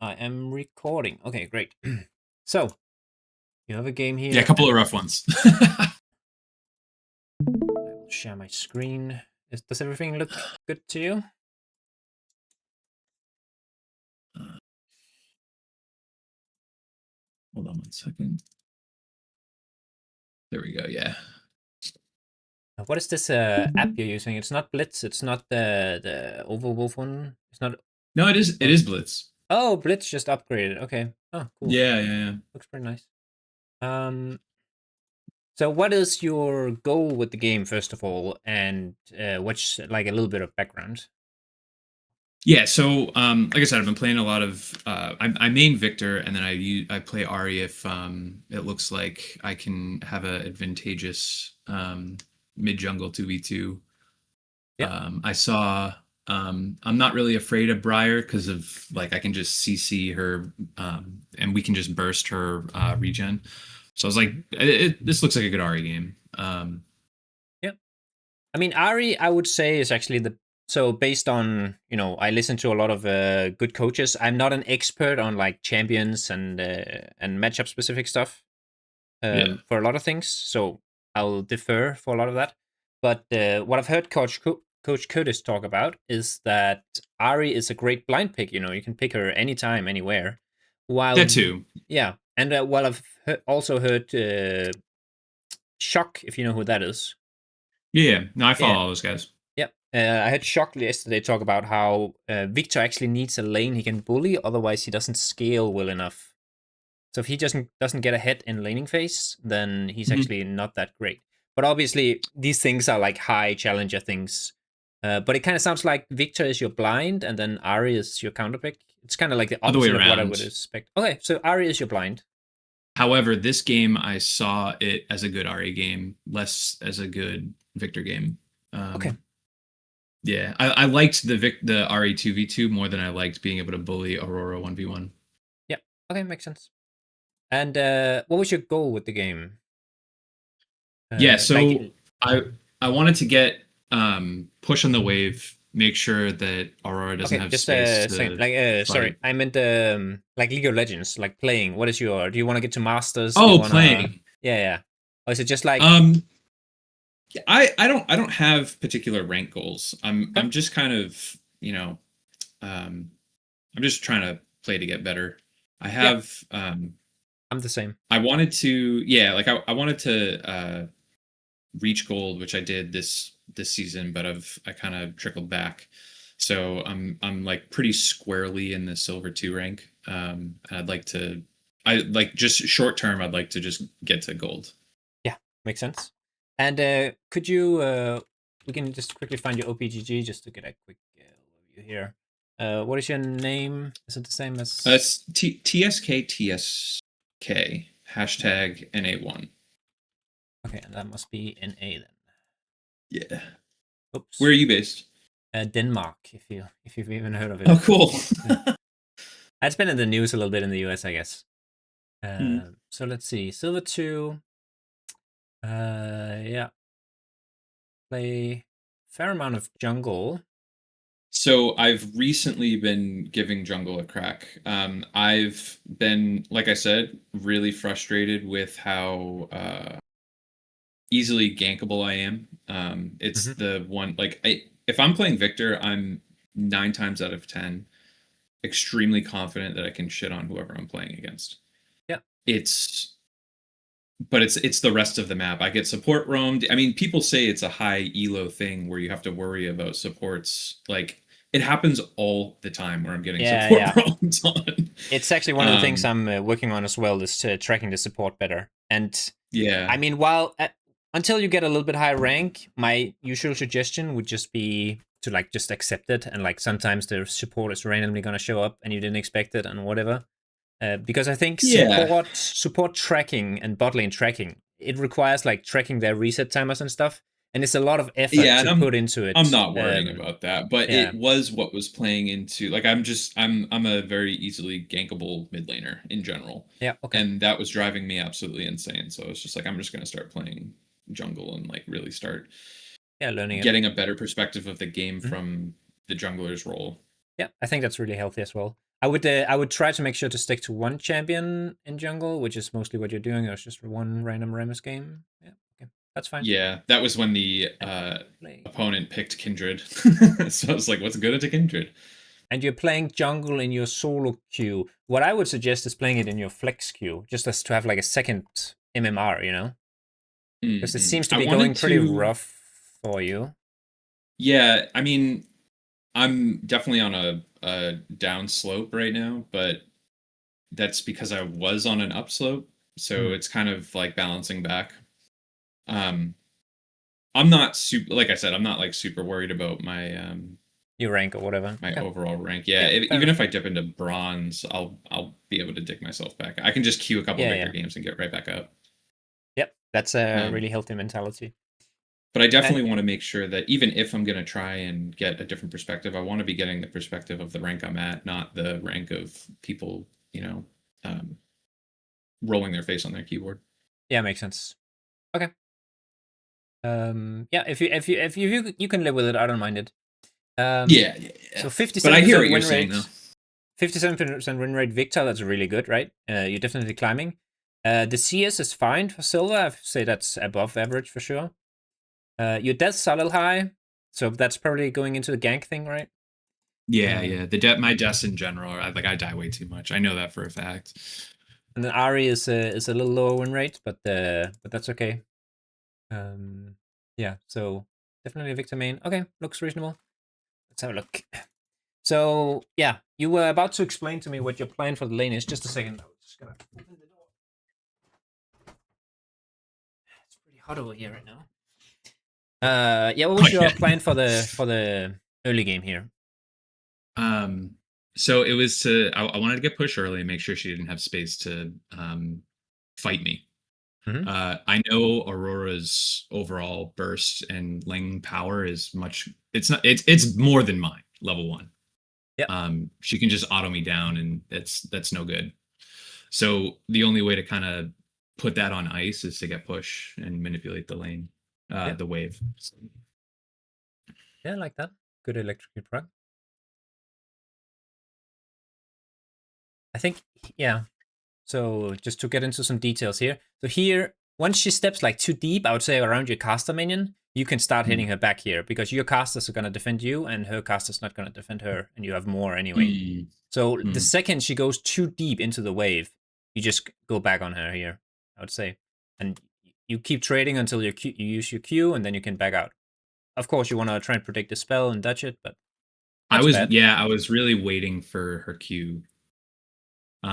I am recording. Okay, great. So, you have a game Yeah, a here. couple of rough ones. I will share my screen. Does everything look good to you? Hold on one second. There we go. Yeah. What is this app you're using? It's not Blitz. It's not the Overwolf one. It's not. No, it is. It Oh, is Blitz. oh, Blitz just upgraded. Okay. Oh, cool. Yeah, yeah, yeah. Looks pretty nice. So what is your goal with the game, first of all, and what's like a little bit of background? Yeah. So, like I said, I've been playing a lot of. I main Victor, and then I play Ahri if it looks like I can have a advantageous mid jungle 2v2. Yeah. I saw. I'm not really afraid of Briar because of like I can just CC her, and we can just burst her regen. So I was like, this looks like a good Ahri game. Yeah. I mean, Ari, I would say, is actually so based on, I listen to a lot of good coaches. I'm not an expert on like champions and matchup specific stuff Yeah. for a lot of things, so I'll defer for a lot of that. But what I've heard Coach Curtis talk about is that Ari is a great blind pick. You can pick her anytime, anywhere. While That too. yeah, and while I've also heard Shock, if you know who that is. Yeah. No, I follow Yeah. all those guys. Yep. I had Shock yesterday talk about how Victor actually needs a lane he can bully, otherwise he doesn't scale well enough. So if he doesn't get ahead in laning phase, then he's Mhm. actually not that great. But obviously, these things are like high challenger things. But it kind of sounds like Victor is your blind, and then Ahri is your counterpick. It's kind of like the Other way opposite of what I would around. expect. Okay, so Ahri is your blind. However, this game I saw it as a good Ari game, less as a good Victor game. Okay. Yeah, I liked the Ari 2v2 more than I liked being able to bully Aurora 1v1. Yeah. Okay, makes sense. And what was your goal with the game? Yeah, Like, so I wanted to get push on the wave, make sure that Aurora doesn't okay, have just space a second. to Like, sorry, fight. I meant like League of Legends, like playing. What is your? Do you want to get to Masters? Do you Oh, wanna? playing. Yeah, yeah. Or is it just like Um I don't have particular rank goals. okay? I'm just kind of, um I'm just trying to play to get better. I Yeah, have I'm the same. I wanted to, yeah, like I wanted to reach gold, which I did this season, but I kind of trickled back. So I'm like pretty squarely in the silver 2 rank. And I like just short term I'd like to just get to gold. Yeah, makes sense. And could you? We can just quickly find your OPGG just to get a quick overview here. What is your name? Is it the same as? It's TSK hashtag NA1. Okay, and that must be NA then. Yeah. Where Oops. are you based? Denmark, if you've even heard of it. Oh, cool. It's been in the news a little bit in the US, I guess. Hmm. So let's see. Silver 2. Yeah. Play fair amount of jungle. So I've recently been giving jungle a crack. I've been, like I said, really frustrated with how easily gankable I am. It's Hmm. the one like if I'm playing Victor, I'm 9 times out of 10 extremely confident that I can shit on whoever I'm playing against. Yeah. It's but it's the rest of the map. I get support roamed. I mean, people say it's a high elo thing where you have to worry about supports. Like it happens all the time where I'm getting Yeah, support yeah. roamed on. It's actually one of the things Um, I'm working on as well, is tracking the support better. And yeah, I mean, until you get a little bit higher rank, my usual suggestion would just be to like just accept it, and like sometimes the support is randomly gonna show up and you didn't expect it and whatever. Because I think yeah, support tracking and bot lane tracking, it requires like tracking their reset timers and stuff, and it's a lot of effort yeah, and to put into I'm it. not worrying about that, but Yeah, it was what was playing into like I'm a very easily gankable mid laner in general, yeah, okay, and that was driving me absolutely insane. So it's just like I'm just gonna start playing jungle and like really start yeah, learning it. getting a better perspective of the game Mhm. from the jungler's role. Yeah, I think that's really healthy as well. I would try to make sure to stick to one champion in jungle, which is mostly what you're doing. Or it's just one random Rammus game. Yeah, okay, that's fine. Yeah, that was when the And you're playing, opponent picked Kindred. So I was like, what's good at a Kindred? and you're playing jungle in your solo queue. What I would suggest is playing it in your flex queue, just as to have like a second MMR, you know, because it seems to I be wanted going pretty to, rough for you. yeah, I mean, I'm definitely on a down slope right now, but that's because I was on an upslope. So Mm. it's kind of like balancing back. Um, I'm not super, like I said, I'm not like super worried about Your rank or whatever. my Okay. overall rank. Yeah, Yeah, fair even enough. if I dip into bronze, I'll be able to dig myself back. I can just queue a couple Yeah, victor yeah. games and get right back up. Yep. That's a Um, really healthy mentality. but I And definitely want to make sure that even if I'm going to try and get a different perspective, I want to be getting the perspective of the rank I'm at, not the rank of people, um, rolling their face on their keyboard. yeah, makes sense. Okay. Yeah, if you can live with it, I don't mind it. Yeah, yeah, So yeah. But I hear what 57% you're win saying, though. rate, 57% win rate Victor, that's really good, right? You're definitely climbing. The CS is fine for silver. I'd say that's above average for sure. Your death's a little high, so that's probably going into the gank thing, right? Yeah, Uh, yeah. My deaths in general, I die way too much. I know that for a fact. and then Ahri is a little lower win rate, but that's okay. Yeah, so definitely Victor main. Okay, looks reasonable. Let's have a look. So yeah, you were about to explain to me what your plan for the lane is. Just a second. I was just gonna open the door. It's pretty hot over here right now. Yeah, what Oh was your yeah. plan for the early game here? Um, so it was I wanted to get push early and make sure she didn't have space to fight me. Mm-hmm. I know Aurora's overall burst and Ling power is much. It's not. It's more than mine. Level one. Yep. She can just auto me down, and that's no good. So the only way to kind of put that on ice is to get push and manipulate the lane, Yep. the wave. Yeah, I like that. Good electric prog. I think yeah. So just to get into some details here. So here, once she steps like too deep, I would say around your caster minion, you can start Mm. hitting her back here because your casters are gonna defend you and her caster's not gonna defend her, and you have more anyway. Mm. So the Mm. second she goes too deep into the wave, you just go back on her here, I would say. And you keep trading until you use your Q, and then you can back out. Of course, you want to try and predict the spell and dodge it, but not too bad. I was really waiting for her Q.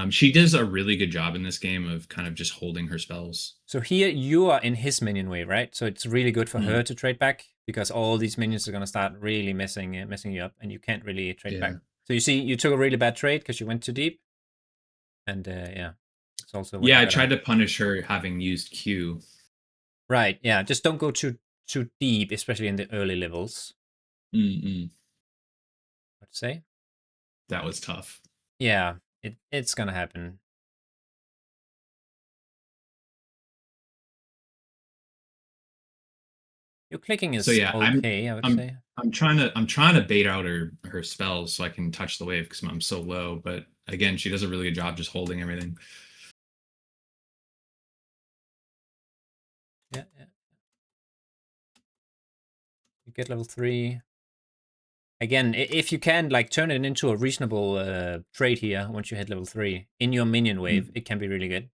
She does a really good job in this game of kind of just holding her spells. So here you are in his minion wave, right? So it's really good for Mm. her to trade back because all these minions are gonna start really messing you up, and you can't really trade Yeah. back. So you see, you took a really bad trade because you went too deep, and yeah, it's also what Yeah, you I gotta. tried to punish her having used Q. Right, yeah, just don't go too deep, especially in the early levels. Mm-mm. I'd say. That was tough. Yeah, it's gonna happen. Your clicking So is yeah, okay, I would I'm say. I'm trying to bait out her spells so I can touch the wave because I'm so low. But again, she does a really good job just holding everything. Yeah, yeah. You get level 3. Again, if you can like turn it into a reasonable trade here once you hit level 3 in your minion wave, Mm. it can be really good.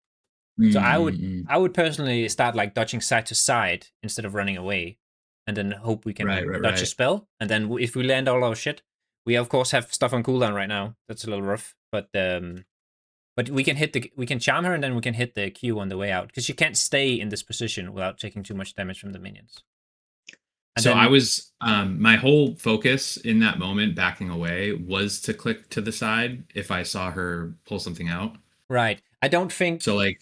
So Mm-mm-mm. I would personally start like dodging side to side instead of running away, and then hope we Right, can right, dodge a right. spell. And then if we land all our shit, we of course have stuff on cooldown right now. That's a little rough, but we can charm her, and then we can hit the Q on the way out because she can't stay in this position without taking too much damage from the minions. And So I then was my whole focus in that moment backing away was to click to the side if I saw her pull something out. right, I don't think. So like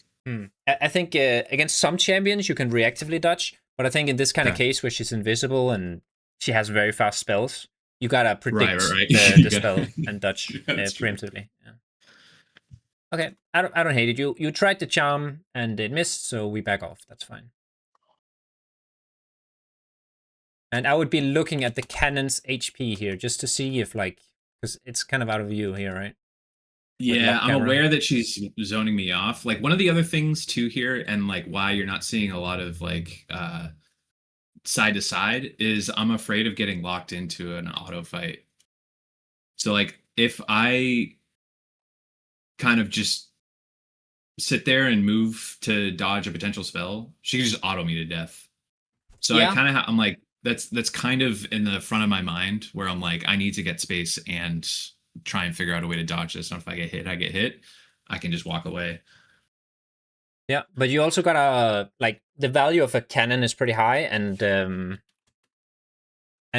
I think against some champions you can reactively dodge, but I think in this kind of okay. case where she's invisible and she has very fast spells, you gotta Right, right, predict right. the You got spell and dodge yeah, that's true. preemptively. Yeah. Okay, I don't hate it. You tried the charm and it missed, so we back off. That's fine. And I would be looking at the cannon's HP here just to see if like because it's kind of out of view here, right? with Yeah, lock I'm camera. aware that she's zoning me off. Like one of the other things too here, and like why you're not seeing a lot of like side to side is I'm afraid of getting locked into an auto fight. So like if I kind of just sit there and move to dodge a potential spell, she can just auto me to death. So I Yeah, kind of I'm like that's kind of in the front of my mind where I'm like I need to get space and try and figure out a way to dodge this. And if I get hit, I get hit. I can just walk away. yeah, but you also gotta like the value of a cannon is pretty high, and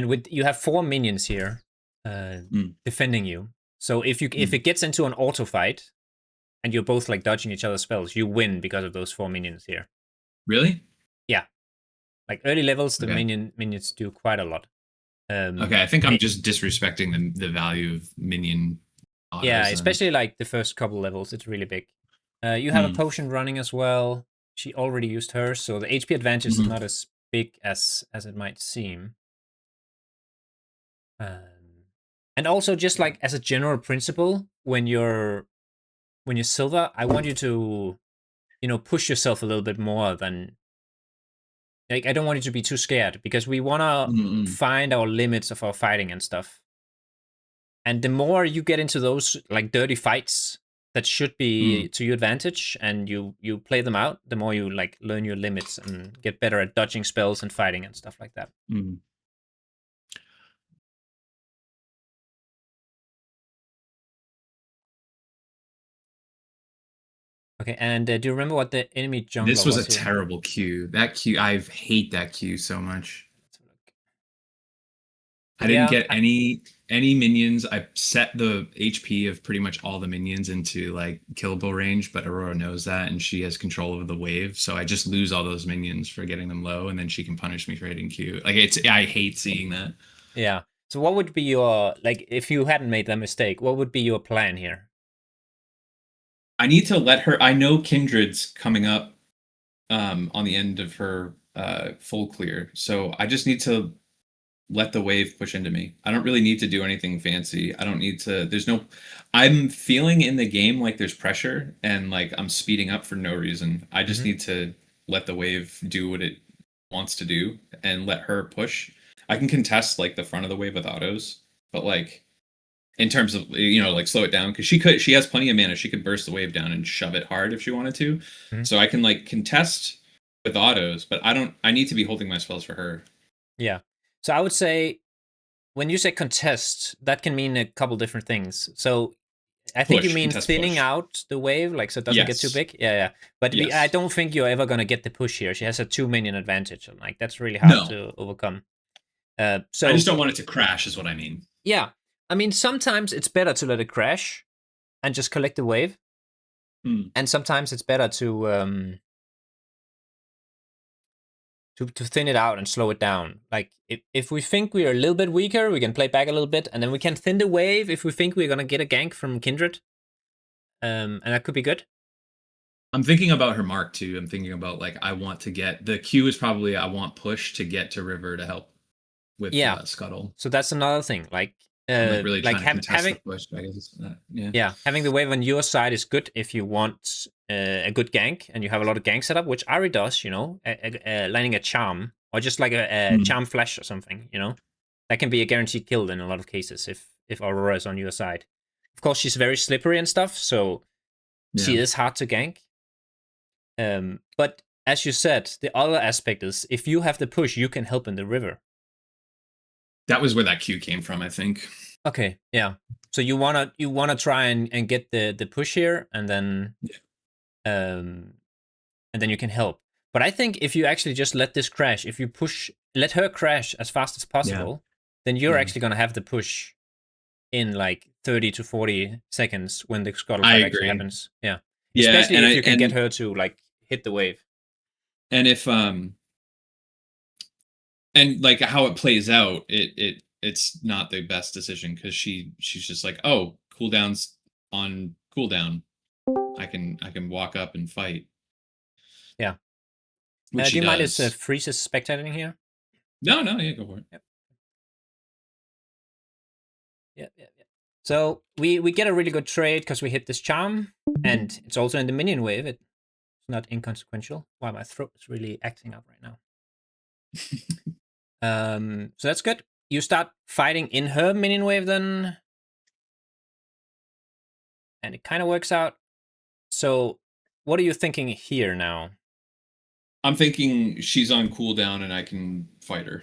with you have 4 minions here, Mm. defending you. So if Mm. it gets into an auto fight and you're both like dodging each other's spells, you win because of those 4 minions here. Really? Yeah, like early levels, the Okay. minions do quite a lot. Okay. I think I'm It, just disrespecting the value of minion yeah, autos then. especially like the first couple levels, it's really big. You have a Mm. potion running as well. She already used hers, so the HP advantage is Hmm. not as big as it might seem. And also, just like as a general principle, when you're silver, I want you to push yourself a little bit more than like I don't want you to be too scared because we want to Mm-mm. find our limits of our fighting and stuff. And the more you get into those like dirty fights that should be Mm. to your advantage and you play them out, the more you like learn your limits and get better at dodging spells and fighting and stuff like that. Mm. Okay, and do you remember what the enemy This jungler was a was here? terrible queue. That queue, I hate that queue so much. Let's have a look. I didn't Yeah, get any minions. I set the HP of pretty much all the minions into like killable range, but Aurora knows that and she has control over the wave. So I just lose all those minions for getting them low, and then she can punish me for hitting Q. Like I hate seeing that. yeah. So what would be your like if you hadn't made that mistake? What would be your plan here? I need to let her. I know Kindred's coming up on the end of her full clear, so I just need to let the wave push into me. I don't really need to do anything fancy. I don't need to there's no I'm feeling in the game like there's pressure and like I'm speeding up for no reason. I just Hmm. need to let the wave do what it wants to do and let her push. I can contest like the front of the wave with autos, but like in terms of like slow it down because she has plenty of mana. She could burst the wave down and shove it hard if she wanted to. Hmm. So I can like contest with autos, but I need to be holding my spells for her. Yeah. So I would say when you say contest, that can mean a couple different things. So I think you Push, mean contest thinning push. out the wave, like so it doesn't get too Yes. big. Yeah, yeah. But I Yes. don't think you're ever gonna get the push here. She has a 2 minion advantage, and like that's really hard No. to overcome. I just So don't want it to crash is what I mean. yeah, I mean sometimes it's better to let it crash and just collect the wave, Hmm. and sometimes it's better to thin it out and slow it down. Like if we think we're a little bit weaker, we can play back a little bit, and then we can thin the wave if we think we're gonna get a gank from Kindred. And that could be good. I'm thinking about her mark too. I'm thinking about like I want to get the Q is probably I want push to get to river to help with Yeah. scuttle. So that's another thing. I'm like really Like trying to contest the having push. I guess yeah. yeah, having the wave on your side is good if you want a good gank and you have a lot of gank setup, which Ahri does. Lining a charm or just like a Hmm. charm flash or something. That can be a guaranteed kill in a lot of cases if Aurora is on your side. Of course, she's very slippery and stuff, so she Yeah. is hard to gank. But as you said, the other aspect is if you have the push, you can help in the river. That was where that Q came from, I think. Okay, yeah. So you wanna try and get the push here, Yeah. um, and then you can help. But I think if you actually just let this crash, if you let her crash as fast as Yeah. possible, then you're Yeah. actually gonna have the push in like 30 to 40 seconds when the scuttle I fight actually agree. happens. Yeah, Yeah, especially if you can get her to like hit the wave. and if and like how it plays out, it's not the best decision because she's just like, oh, cooldowns on cooldown. I can walk up and fight, Yeah. which Do she you mind if does. Freeze is spectating here? No, no, yeah, go for it. Yep. Yeah. Yeah. Yeah. So we get a really good trade because we hit this charm, and it's also in the minion wave. It's not inconsequential. Wow, my throat is really acting up right now. So that's good. You start fighting in her minion wave then, and it kind of works out. So what are you thinking here now? I'm thinking she's on cooldown and I can fight her.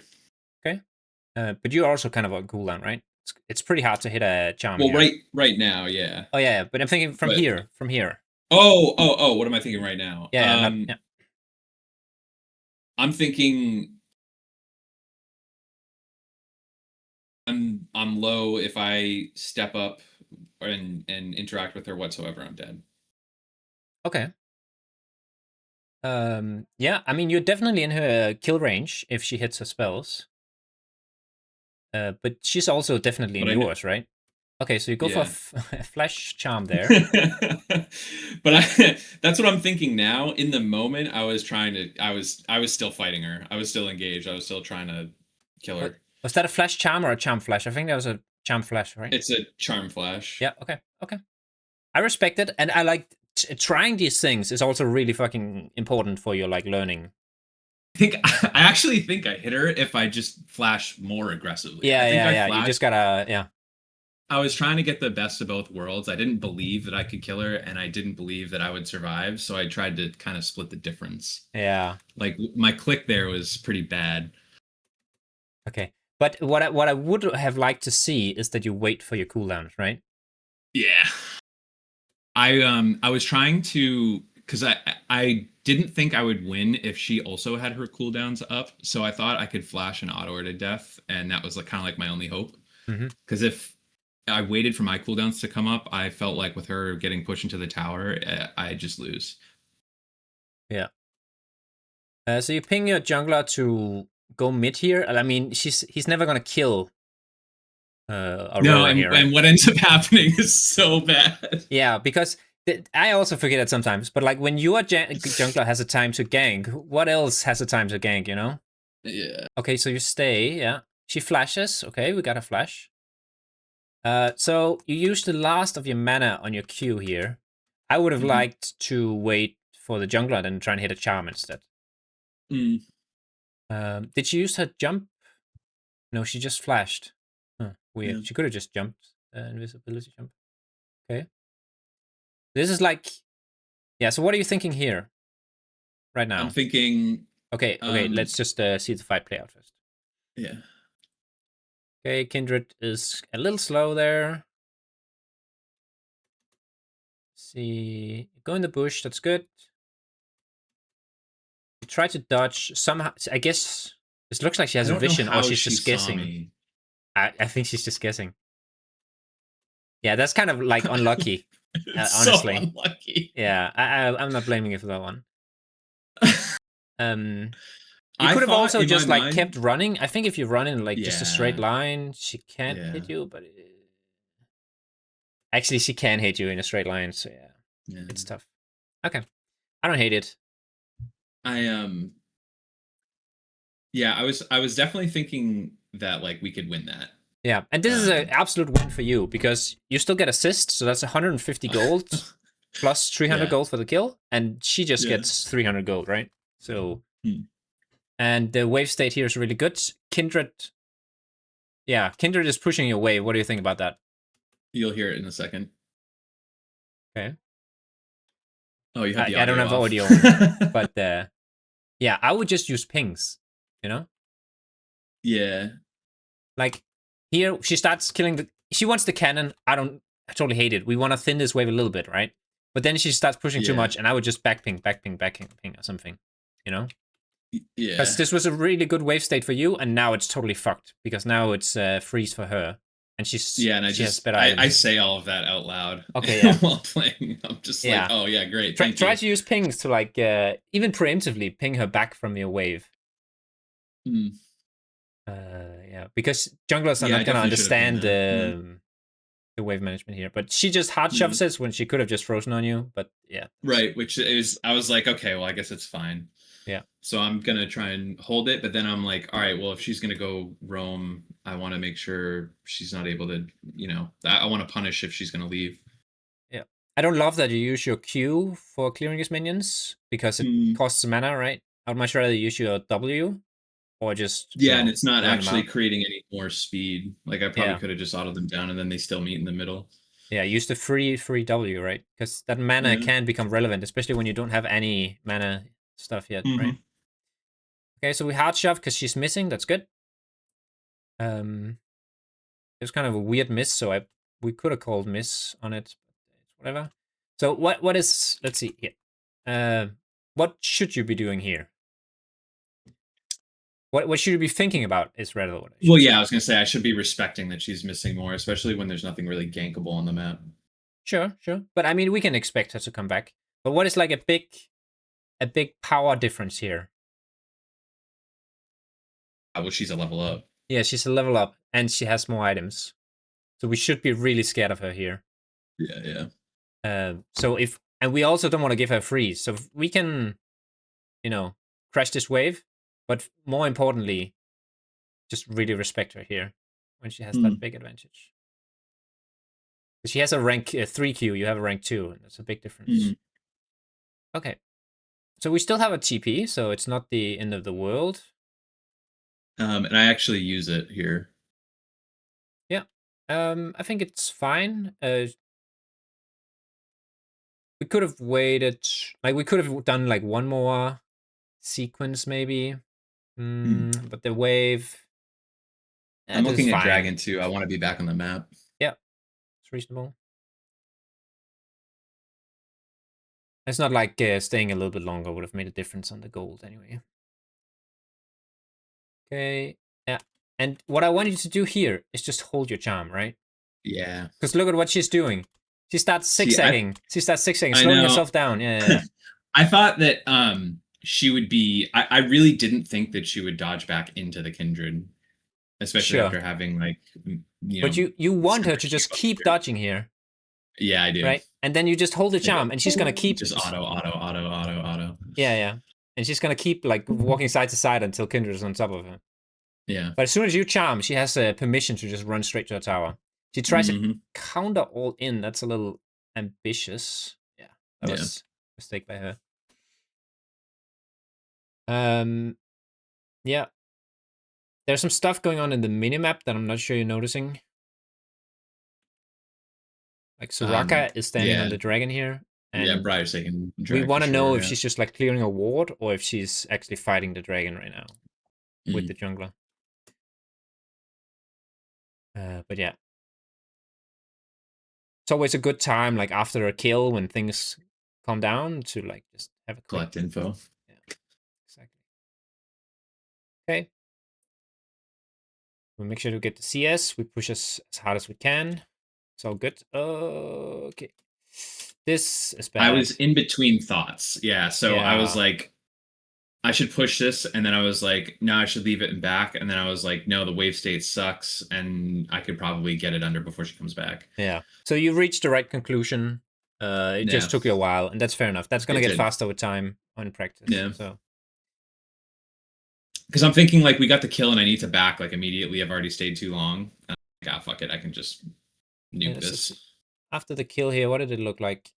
Okay, but you're also kind of on cooldown, right? It's pretty hard to hit a charm Well, here. right now, yeah. Oh yeah, but I'm thinking from But here, from here. oh, what am I thinking right now? Yeah, not yeah. I'm thinking I'm low. If I step up and interact with her whatsoever, I'm dead. Okay. Yeah, I mean, you're definitely in her kill range if she hits her spells. But she's also definitely in But I know, yours, right? Okay, so you go for yeah. a flash charm there. But that's what I'm thinking now. In the moment, I was still fighting her. I was still engaged. I was still trying to kill her. Was that a flash charm or a charm flash? I think that was a charm flash, right? It's a charm flash. Yeah, okay. I respect it, and I like trying these things is also really fucking important for your like learning. I actually think I hit her if I just flash more aggressively. Yeah, I think yeah. You just gotta, yeah. I was trying to get the best of both worlds. I didn't believe that I could kill her, and I didn't believe that I would survive. So I tried to kind of split the difference. Yeah. Like my click there was pretty bad. Okay, but what I would have liked to see is that you wait for your cooldowns, right? Yeah. I was trying to, because I didn't think I would win if she also had her cooldowns up. So I thought I could flash an auto her to death, and that was like kind of like my only hope. Because if I waited for my cooldowns to come up, I felt like with her getting pushed into the tower, I just lose. Yeah. So you ping your jungler to go mid here. I mean, he's never gonna kill Aurora No, and, here, right? and what ends up happening is so bad. Yeah, because I also forget it sometimes. But like when your jungler has a time to gank, what else has a time to gank? You know? Yeah. Okay, so you stay. Yeah, she flashes. Okay, we got a flash. So you use the last of your mana on your Q here. I would have liked to wait for the jungler and try and hit a charm instead. Did she use her jump? No, she just flashed. Huh, weird. Yeah. She could have just jumped. Invisibility jump. Okay. This is like... Yeah, so what are you thinking here? Right now? I'm thinking... Okay, let's just see the fight play out first. Yeah. Okay, Kindred is a little slow there. See, go in the bush, that's good. Try to dodge somehow. I guess this looks like she has a vision, or she's just guessing. I think she's just guessing. Yeah, that's kind of like unlucky. Honestly, so unlucky. Yeah, I'm not blaming you for that one. You could have also just like kept running. I think if you run in like just a straight line, she can't hit you. But actually, she can hit you in a straight line. So yeah, it's tough. Okay, I don't hate it. Yeah, I was definitely thinking that like we could win that. Yeah, and this is an absolute win for you because you still get assist, so that's 150 gold plus 300 gold for the kill, and she just gets 300 gold, right? So, and the wave state here is really good. Kindred, yeah, Kindred is pushing your wave. What do you think about that? You'll hear it in a second. Okay. Oh, you have the audio. I don't have audio, but yeah, I would just use pings, you know? Yeah. Like, here, she starts killing she wants the cannon. I totally hate it. We want to thin this wave a little bit, right? But then she starts pushing too much, and I would just back ping or something, you know? Yeah. Because this was a really good wave state for you, and now it's totally fucked. Because now it's freeze for her. And she's... Yeah, and I say all of that out loud. Okay, yeah. While playing. I'm just like, oh, yeah, great. Try to use pings to, like, even preemptively ping her back from your wave. Yeah, because junglers are not gonna understand the wave management here. But she just hard shoves it when she could have just frozen on you. But yeah, right. Which is, I was like, okay, well, I guess it's fine. Yeah. So I'm gonna try and hold it, but then I'm like, all right, well, if she's gonna go roam, I want to make sure she's not able to, I want to punish if she's gonna leave. Yeah. I don't love that you use your Q for clearing his minions because it Mm. costs mana, right? I'd much rather use your W or just, Yeah, and it's not run them actually out. creating any more speed. Like I probably Yeah. could have just autoed them down, and then they still meet in the middle. Yeah, use the free W, right? Because that mana Yeah. can become relevant, especially when you don't have any mana stuff yet, right? Hmm. Okay, so we hard shove because she's missing. That's good. It was kind of a weird miss, so we could have called miss on it. Whatever. So what is, let's see here. What should you be doing here? What should you be thinking about is rather what I Well, should yeah, say. I was gonna say I should be respecting that she's missing more, especially when there's nothing really gankable on the map. Sure, sure. But I mean, we can expect her to come back. But what is like a big power difference here? Well, she's a level up. Yeah, she's a level up and she has more items. So we should be really scared of her here. Yeah, yeah. So if, and we also don't want to give her freeze. So if we can, crash this wave, but more importantly, just really respect her here when she has that Mm. big advantage. She has a rank 3 Q, you have a rank 2, and that's a big difference. Mm. Okay. So we still have a TP, so it's not the end of the world. And I actually use it here. Yeah. I think it's fine. We could have waited, like we could have done like one more sequence maybe. Mm. But the wave, I'm this is looking at fine. Dragon too. I want to be back on the map. Yeah, it's reasonable. It's not like staying a little bit longer would have made a difference on the gold anyway. Okay, yeah. And what I want you to do here is just hold your charm, right? Yeah. Because look at what she's doing. She starts See, I zigzagging. She starts zigzagging, I slowing know. herself down. Yeah, yeah, I thought that she would be. I really didn't think that she would dodge back into the Kindred, especially sure. after having like But you want her super to cheap just up keep here. dodging here, Yeah, I do. right? And then you just hold the I go charm, and she's gonna keep. just auto. Yeah, yeah. And she's gonna keep like walking side to side until Kindred is on top of her. Yeah. But as soon as you charm, she has permission to just run straight to her tower. She tries to Hmm. counter all in. That's a little ambitious. Yeah, that Yeah. was a mistake by her. Um, yeah. There's some stuff going on in the minimap that I'm not sure you're noticing. Like Soraka is standing on Yeah. the dragon here, Yeah. and Briar's taking we drag for want to know sure. if Yeah. she's just like clearing a ward or if she's actually fighting the dragon right now with Mm. the jungler. But yeah, it's always a good time, like after a kill when things calm down, to like just have a quick. Collect info. Yeah, exactly. Okay. We make sure to get the CS. We push as hard as we can. It's all good. Okay. This is I bad. was in between thoughts. Yeah. So I was Yeah. like, I should push this, and then I was like, no, I should leave it in back, and then I was like, no, the wave state sucks, and I could probably get it under before she comes back. Yeah. So you reached the right conclusion. It Yeah, just took you a while, and that's fair enough. That's gonna it get did. faster with time on practice. Yeah, So because I'm thinking like we got the kill, and I need to back like immediately. I've already stayed too long. And I'm like, ah, fuck it, I can just yeah, nuke this. after the kill here, what did it look like?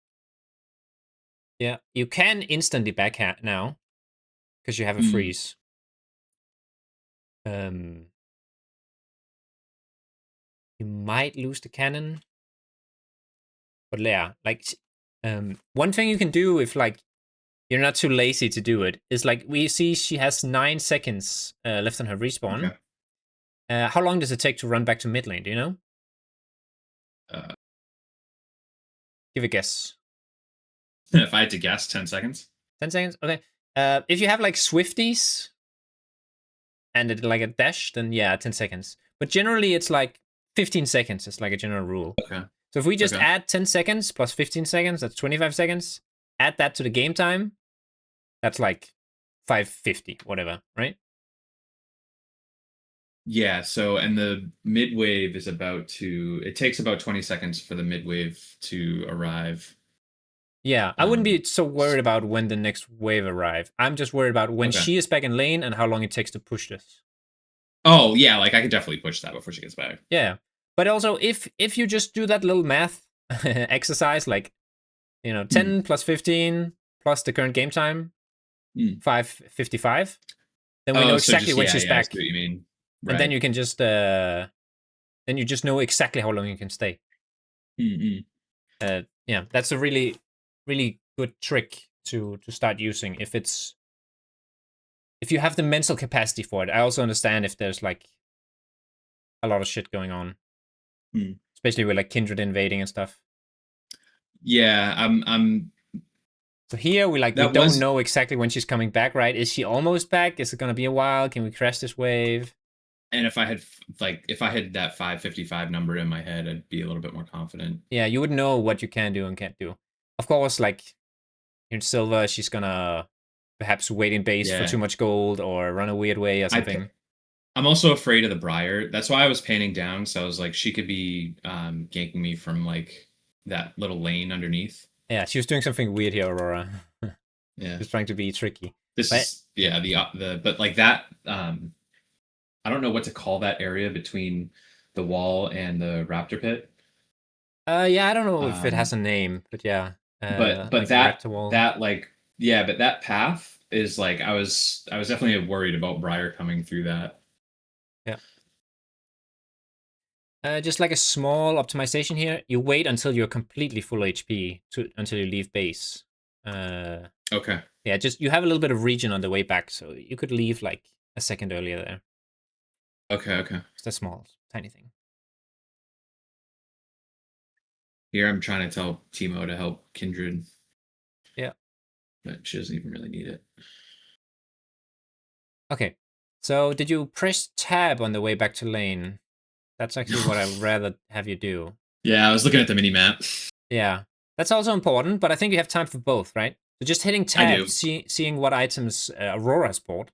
Yeah, you can instantly backhand now because you have a Mm. freeze. You might lose the cannon, but yeah, like one thing you can do if like you're not too lazy to do it is like we see she has 9 seconds left on her respawn. Okay. How long does it take to run back to mid lane? Do you know? Uh, Give a guess. if I had to guess, 10 seconds. 10 seconds. Okay. If you have like Swifties and it like a dash, then yeah, 10 seconds. But generally, it's like 15 seconds. It's like a general rule. Okay. So if we just Okay. add 10 seconds plus 15 seconds, that's 25 seconds. Add that to the game time, that's like 550, whatever, right? Yeah. So and the mid wave is about to. It takes about 20 seconds for the mid wave to arrive. Yeah, I wouldn't be so worried about when the next wave arrive. I'm just worried about when Okay. she is back in lane and how long it takes to push this. Oh yeah, like I could definitely push that before she gets back. Yeah, but also if you just do that little math exercise, like 10 plus 15 plus the current game time, Mm. 5:55, then we know Oh, so exactly just when yeah, she's yeah, I see back, what you mean. and then Right. you can just then you just know exactly how long you can stay. Mm-mm. Yeah, that's a really really good trick to start using if you have the mental capacity for it. I also understand if there's like a lot of shit going on, Mm. especially with like Kindred invading and stuff. Yeah, I'm So here we that don't was know exactly when she's coming back, right? Is she almost back? Is it gonna be a while? Can we crash this wave? and if I had like if I had that 555 number in my head, I'd be a little bit more confident. Yeah, you would know what you can do and can't do. Of course, like in Silver, she's gonna perhaps wait in base for too Yeah. much gold or run a weird way or I pa- something. I'm also afraid of the Briar. That's why I was panning down. So I was like, she could be ganking me from like that little lane underneath. Yeah, she was doing something weird here, Aurora. Yeah. Just trying to be tricky. This But is yeah the but like that I don't know what to call that area between the wall and the raptor pit. yeah, I don't know if it has Um, a name, but yeah, but like the that Raptor Wall. that like yeah, but that path is like I was definitely worried about Briar coming through that. Yeah. Just like a small optimization here, you wait until you're completely full HP until you leave base. Uh, Okay. yeah, just you have a little bit of regen on the way back, so you could leave like a second earlier there. Okay. Okay. Just a small, tiny thing. Here I'm trying to tell Timo to help Kindred, Yeah. but she doesn't even really need it. Okay. So did you press tab on the way back to lane? That's actually what I'd rather have you do. Yeah, I was looking at the mini map. Yeah. That's also important, but I think you have time for both, right? So just hitting I tab, do. seeing what items Aurora has bought.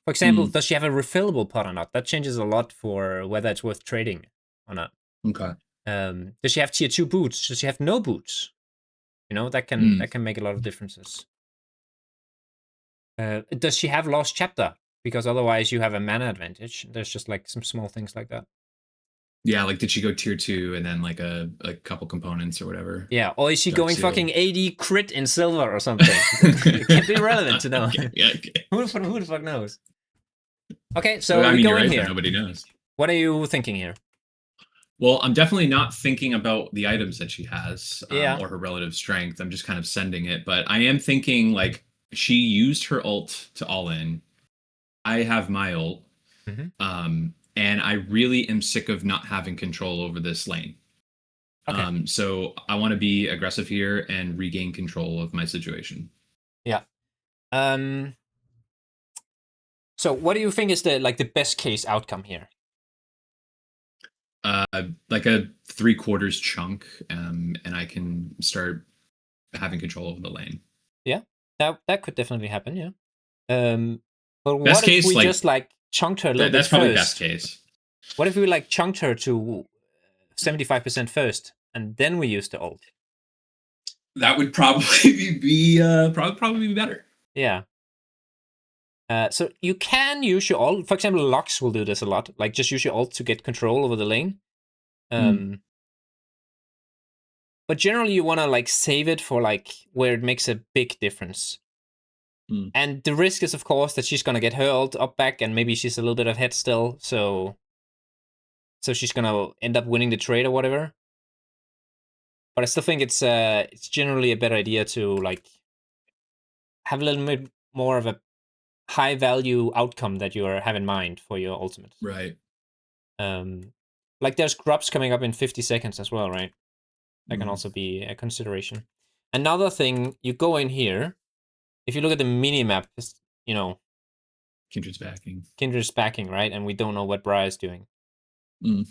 For example, Mm, does she have a refillable pot or not? That changes a lot for whether it's worth trading or not. okay. Does she have tier 2 boots? Does she have no boots? Mm, That can make a lot of differences. Does she have lost chapter? Because otherwise you have a mana advantage. There's just like some small things like that. yeah, like did she go tier 2 and then like a couple components or whatever? Yeah, or is she Dark going Seal. fucking 80 crit in silver or something? It can be relevant to know. Okay, yeah, okay. Who the fuck knows? Okay, Well, so I we mean, go you're in right there. here. Nobody knows. What are you thinking here? Well, I'm definitely not thinking about the items that she has Yeah. or her relative strength. I'm just kind of sending it. But I am thinking like she used her ult to all in. I have my ult. Hmm. And I really am sick of not having control over this lane. Okay. So I want to be aggressive here and regain control of my situation. Yeah. Um. So, what do you think is the best case outcome here? Uh, like a 3/4 chunk, and I can start having control over the lane. Yeah, that could definitely happen. Yeah. But Best what if case, we like just like chunked her a little bit that's probably best first? case. What if we like chunked her to 75% first, and then we use the ult? That would probably probably be better. Yeah. So you can use your ult. For example, Lux will do this a lot. Like just use your ult to get control over the lane. Mm, Um, but generally you want to like save it for like where it makes a big difference. mm. And the risk is of course that she's gonna get her ult up back, and maybe she's a little bit ahead still. So she's gonna end up winning the trade or whatever. But I still think it's generally a better idea to like have a little bit more of a high value outcome that you have in mind for your ultimate. Right. Um, like there's grubs coming up in 50 seconds as well, right? That can Mm. also be a consideration. Another thing, you go in here. If you look at the mini map, you know, Kindred's backing. Kindred's backing, right? And we don't know what Briar's doing. Mm.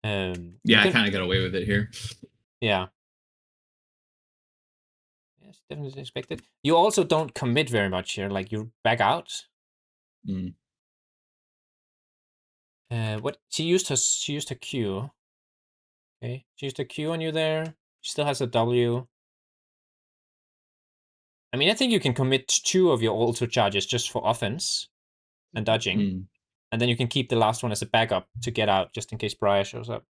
You Yeah, I can, kind of got away with it here. yeah. Yes, definitely expected. You also don't commit very much here. Like you back out. Mm. What she used her Q. Okay, she used a Q on you there. She still has a W. I mean, I think you can commit 2 of your auto charges just for offense and dodging, Mm. and then you can keep the last one as a backup to get out just in case Briar shows up.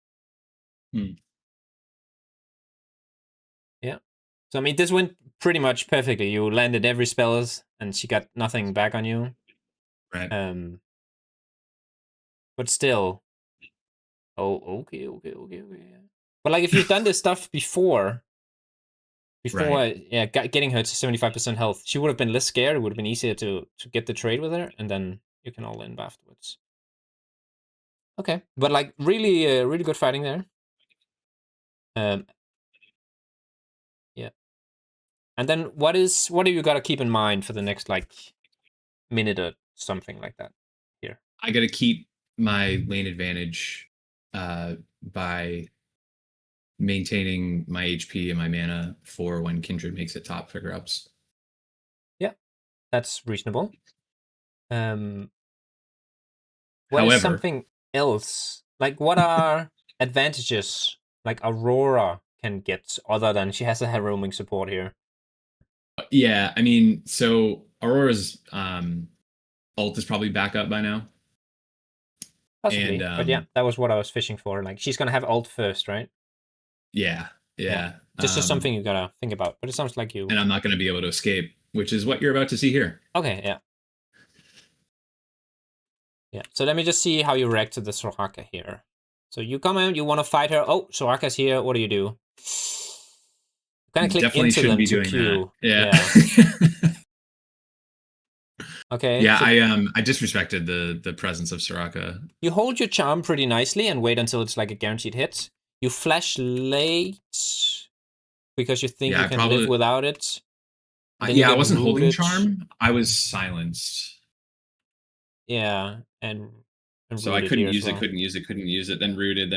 Mm. Yeah. So I mean, this went pretty much perfectly. You landed every spells, and she got nothing back on you. Right. But still, oh, okay. But like, if you've done this stuff before, Right. yeah, getting her to 75% health, she would have been less scared. It would have been easier to get the trade with her, and then you can all end afterwards. Okay, but like, really good fighting there. Yeah. And then what do you gotta keep in mind for the next like minute or something like that here? I got to keep my lane advantage by maintaining my HP and my mana for when Kindred makes it top figure ups. Yeah, that's reasonable. Um, what is However, something else? Like, what are advantages like Aurora can get other than she has a roaming support here? yeah, I mean, so Aurora's ult is probably back up by now. And Possibly, but yeah, that was what I was fishing for. Like, she's gonna have ult first, right? yeah, Yeah, yeah. just something you gotta think about. But it sounds like you. And I'm not going to be able to escape, which is what you're about to see here. Okay, yeah. Yeah, so let me just see how you react to the Soraka here. So you come in, you want to fight her. Oh, Soraka's here. What do you do? Gonna click Definitely into shouldn't them be to doing that. Q. Yeah. Yeah. Okay, Yeah, so I disrespected the presence of Soraka. you hold your charm pretty nicely and wait until it's like a guaranteed hit. You flash late because you think Yeah, you I can live probably without it. And then you yeah, I get wasn't holding rooted. charm. I was silenced. Yeah, and So I rooted here couldn't as use it, well. couldn't use it, couldn't use it, then rooted,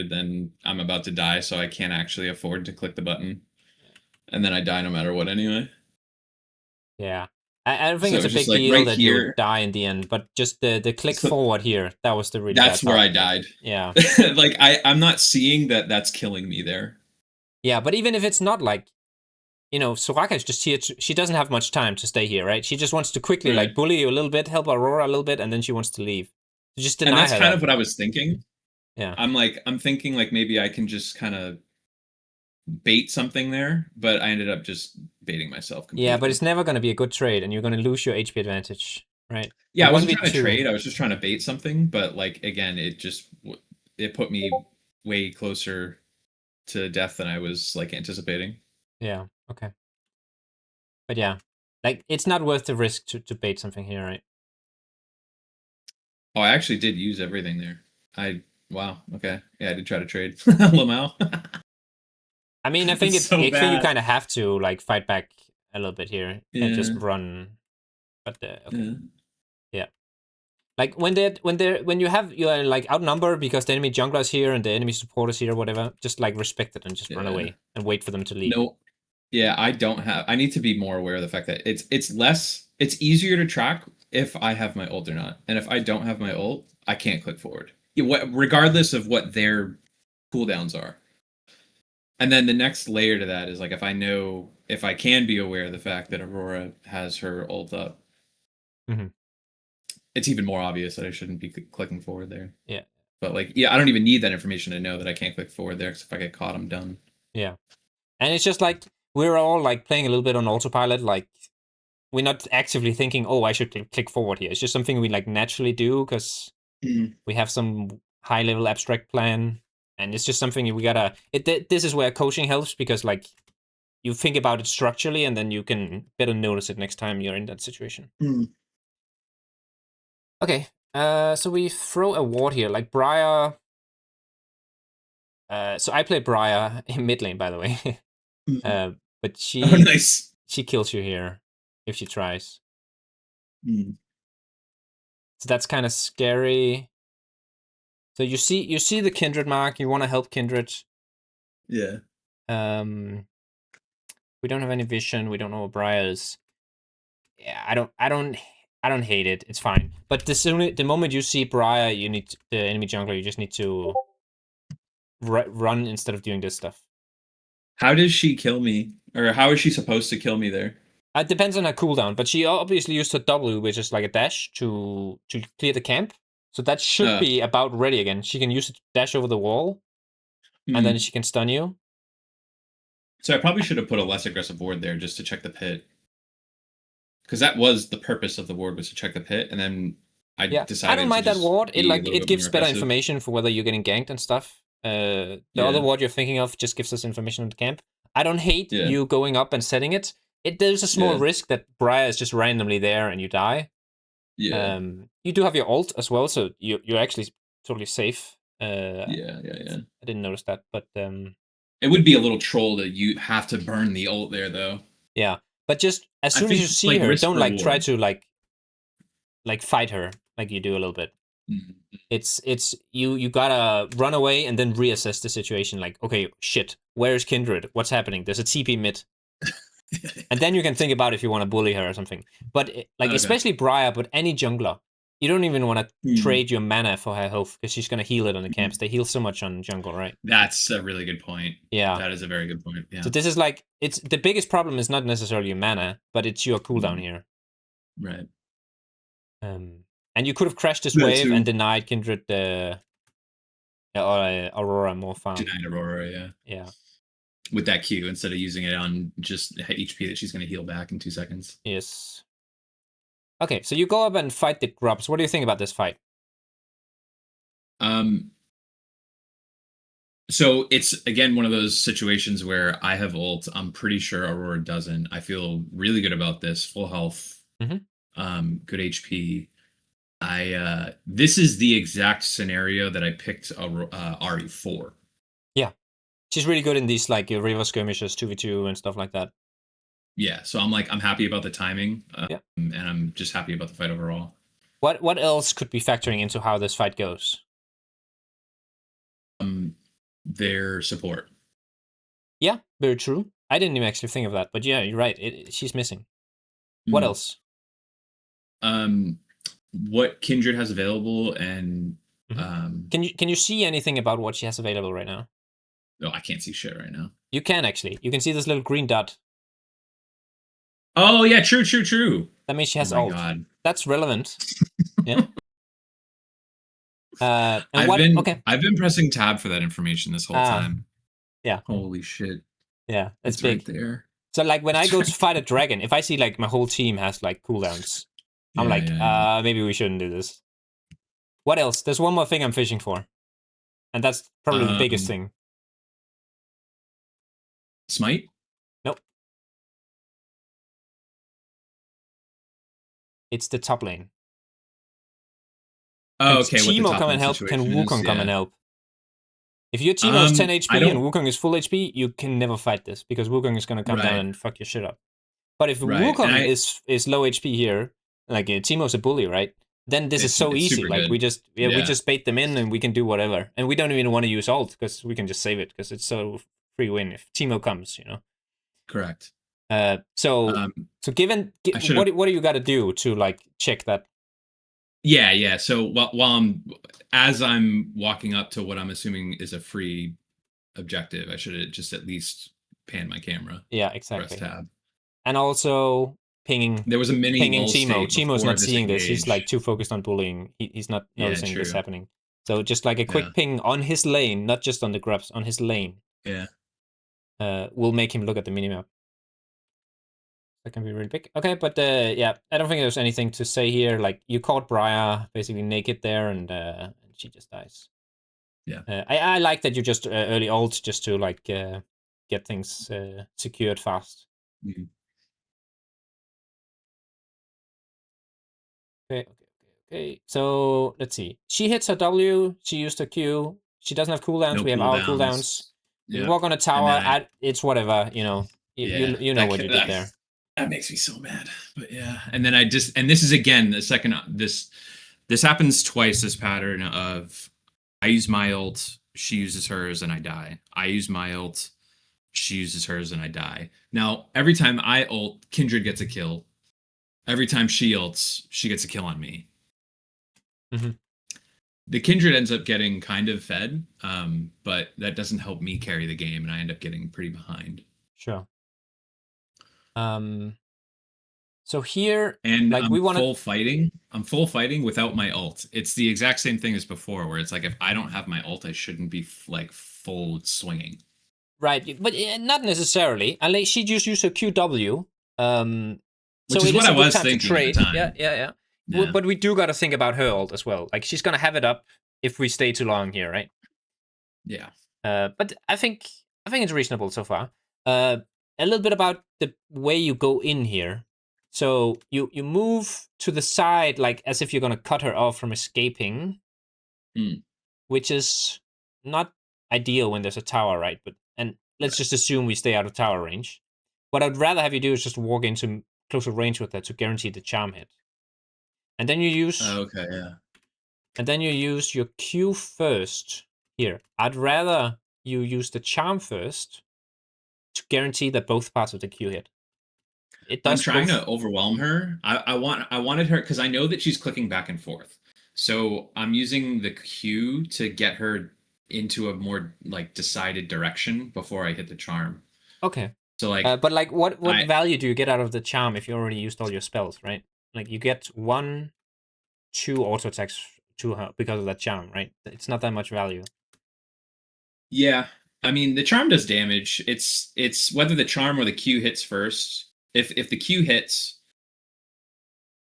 then I'm about to die, so I can't actually afford to click the button. And then I die no matter what anyway. Yeah. I don't think So it's it a was just big like deal right that you here. die in the end, but just the click So forward here, that was the really bad that's where part. I died. Yeah. Like I'm not seeing that that's killing me there. Yeah, but even if it's not like, Soraka is just here. She doesn't have much time to stay here, right? She just wants to quickly Right. like bully you a little bit, help Aurora a little bit, and then she wants to leave. So just And deny that's her kind of that. what I was thinking. Yeah. I'm thinking like maybe I can just kind of bait something there, but I ended up just baiting myself Yeah, but it's completely. never going to be a good trade, and you're going to lose your HP advantage, right? Yeah, A I one wasn't v trying to two. trade. I was just trying to bait something, but like again, it put me way closer to death than I was like anticipating. Yeah. Okay. But yeah, like it's not worth the risk to bait something here, right? Oh, I actually did use everything there. I wow, okay. Yeah, I did try to trade Lamau. I mean, I think It's so I think you bad. kind of have to like fight back a little bit here. You can't just Yeah. run. But okay. Yeah. Yeah. Like when you have you're like outnumbered because the enemy jungler is here and the enemy support is here or whatever, just like respect it and just run Yeah. away and wait for them to leave. No. Yeah, I don't have I need to be more aware of the fact that it's easier to track if I have my ult or not. And if I don't have my ult, I can't click forward. Regardless of what their cooldowns are. And then the next layer to that is like if I can be aware of the fact that Aurora has her ult up, Mm-hmm. it's even more obvious that I shouldn't be clicking forward there. Yeah. But like, yeah, I don't even need that information to know that I can't click forward there because if I get caught, I'm done. Yeah. And it's just like we're all like playing a little bit on autopilot. Like we're not actively thinking, oh, I should click forward here. It's just something we like naturally do because Mm. we have some high level abstract plan, and it's just something we gotta. This is where coaching helps because like you think about it structurally, and then you can better notice it next time you're in that situation. Mm. Okay, so we throw a ward here, like Briar. So I play Briar in mid lane, by the way. Mm. But Oh, she nice. she kills you here if she tries. Mm. So that's kind of scary. So you see the Kindred mark. You want to help Kindred. Yeah. Um, we don't have any vision. We don't know what Briar is. Yeah, I don't hate it. It's fine. But the moment you see Briar, you need the enemy jungler. You just need to run instead of doing this stuff. How does she kill me? Or how is she supposed to kill me there? It depends on her cooldown, but she obviously used her W, which is like a dash to clear the camp. So that should Uh, be about ready again. She can use it to dash over the wall, and then hmm. she can stun you. So I probably should have put a less aggressive ward there just to check the pit, because that was the purpose of the ward, was to check the pit, and then I Yeah, I don't decided to mind that just ward. It be a like little it bit gives more better aggressive. information for whether you're getting ganked and stuff. The other Yeah, ward you're thinking of just gives us information on the camp. I don't hate yeah, you going up and setting it. There's a small yeah, risk that Briar is just randomly there and you die. yeah, You do have your ult as well, so you're actually totally safe. yeah, yeah, yeah. I didn't notice that, but It would be a little troll that you have to burn the ult there, though. yeah. But just as I soon as you think see like her, risk don't like try reward. to like fight her like you do a little bit. Mhm. It's you gotta run away and then reassess the situation. Like, okay, shit, where's Kindred? What's happening? There's a TP mid, and then you can think about if you want to bully her or something. But like, Okay. especially Briar, but any jungler, you don't even want to Mhm. trade your mana for her health because she's gonna heal it on the camps. Mhm. They heal so much on jungle, right? That's a really good point. Yeah. That is a very good point. So Yeah. this is like it's the biggest problem is not necessarily your mana, but it's your cooldown Mhm. here. Right. Um, and you could have crashed this Right. wave and So denied Kindred Aurora more farm. denied Aurora, yeah. Yeah. With that Q instead of using it on just HP that she's going to heal back in 2 seconds. Yes. Okay, so you go up and fight the grubs. What do you think about this fight? Um, so it's again one of those situations where I have ult. I'm pretty sure Aurora doesn't. I feel really good about this. Full health, Mm-hmm. good HP. I this is the exact scenario that I picked Ahri for. Yeah, she's really good in these like river skirmishes, 2v2 and stuff like that. Yeah, so I'm like I'm happy about the timing, Yeah. and I'm just happy about the fight overall. What else could be factoring into how this fight goes? Um, their support. Yeah, very true. I didn't even actually think of that, but yeah, you're right. She's missing. What Mm. else? Um, what Kindred has available, and Mm-hmm. um, Can you see anything about what she has available right now? oh, I can't see shit right now. You can actually. You can see this little green dot. Oh yeah, true, true, true. That means she Oh has my ult. god. That's relevant. Yeah. And what? Okay. I've been pressing tab for that information this whole Uh, time. yeah, Holy shit. yeah. That's It's right big. there. So like when I It's go to right. fight a dragon, if I see like my whole team has like cooldowns, I'm Yeah, like, yeah, yeah. maybe we shouldn't do this. What else? There's one more thing I'm fishing for, and that's probably the biggest Um, thing. Smite? Nope, it's the top lane. Can Oh, okay, what the Teemo top come and lane help? Can situation is? Wukong come and Yeah. help? If your Teemo is 10 I HP and don't. Wukong is full HP, you can never fight this because Wukong is gonna come down Right, and fuck your shit up. But if right, and Wukong is low HP here, like Teemo's a bully, right? Then this is so it's easy. super Like we good. just we Yeah, just bait them in and we can do whatever, and we don't even want to use ult because we can just save it because it's so free win if Teemo comes. correct. So Um, given I should have. what do you got to do to like check that? Yeah, yeah. So while I'm as I'm walking up to what I'm assuming is a free objective, I should have just at least panned my camera, Yeah, press exactly. tab. And also pinging There was a mini pinging lull Teemo. state Teemo's before not this seeing this. He's like engage. too focused on bullying. He's not Yeah, noticing this true. happening. So just like a Yeah, quick ping on his lane, not just on the grubs, on his lane, yeah. will make him look at the minimap. That can be really big. Okay, but yeah, I don't think there's anything to say here. Like you caught Briar basically naked there, and she just dies. Yeah. I like that you just early ult just to like get things secured fast. Mhm. Okay, okay, okay, okay. So let's see. She hits her W. She used her Q. She doesn't have cooldowns. No We have our cooldowns. cooldowns. We Yep. walk on a And then tower. It's whatever. You, yeah, you know what you did there. that makes me so mad. But yeah, and then and this is again the second this happens twice. This pattern of I use my ult, she uses hers, and I die. I use my ult, she uses hers, and I die. Now every time I ult, Kindred gets a kill. Every time she ults, she gets a kill on me. Mm-hmm. The Kindred ends up getting kind of fed, but that doesn't help me carry the game, and I end up getting pretty behind. Sure. Um. So here, And like we want to. I'm full fighting without my ult. It's the exact same thing as before, where it's like if I don't have my ult, I shouldn't be like full swinging. Right, but not necessarily. Unless she just used her QW. Which So is it what is I a good was time to thinking at the trade. Yeah, time. yeah, yeah. Yeah. But we do got to think about her ult as well. Like she's gonna have it up if we stay too long here, right? Yeah. But I think it's reasonable so far. A little bit about the way you go in here. So you move to the side like as if you're gonna cut her off from escaping, Mm, which is not ideal when there's a tower, right? But and let's right. just assume we stay out of tower range. What I'd rather have you do is just walk into closer range with her to guarantee the charm hit, and then you use Okay, yeah. your Q first here. I'd rather you use the charm first to guarantee that both parts of the Q hit. It I'm does trying both. to overwhelm her. I wanted her because I know that she's clicking back and forth. So I'm using the Q to get her into a more like decided direction before I hit the charm. Okay. So like But like, what I value do you get out of the charm if you already used all your spells, right? Like you get 2 auto attacks to her because of that charm, right? It's not that much value. Yeah, I mean the charm does damage. It's whether the charm or the Q hits first. If the Q hits,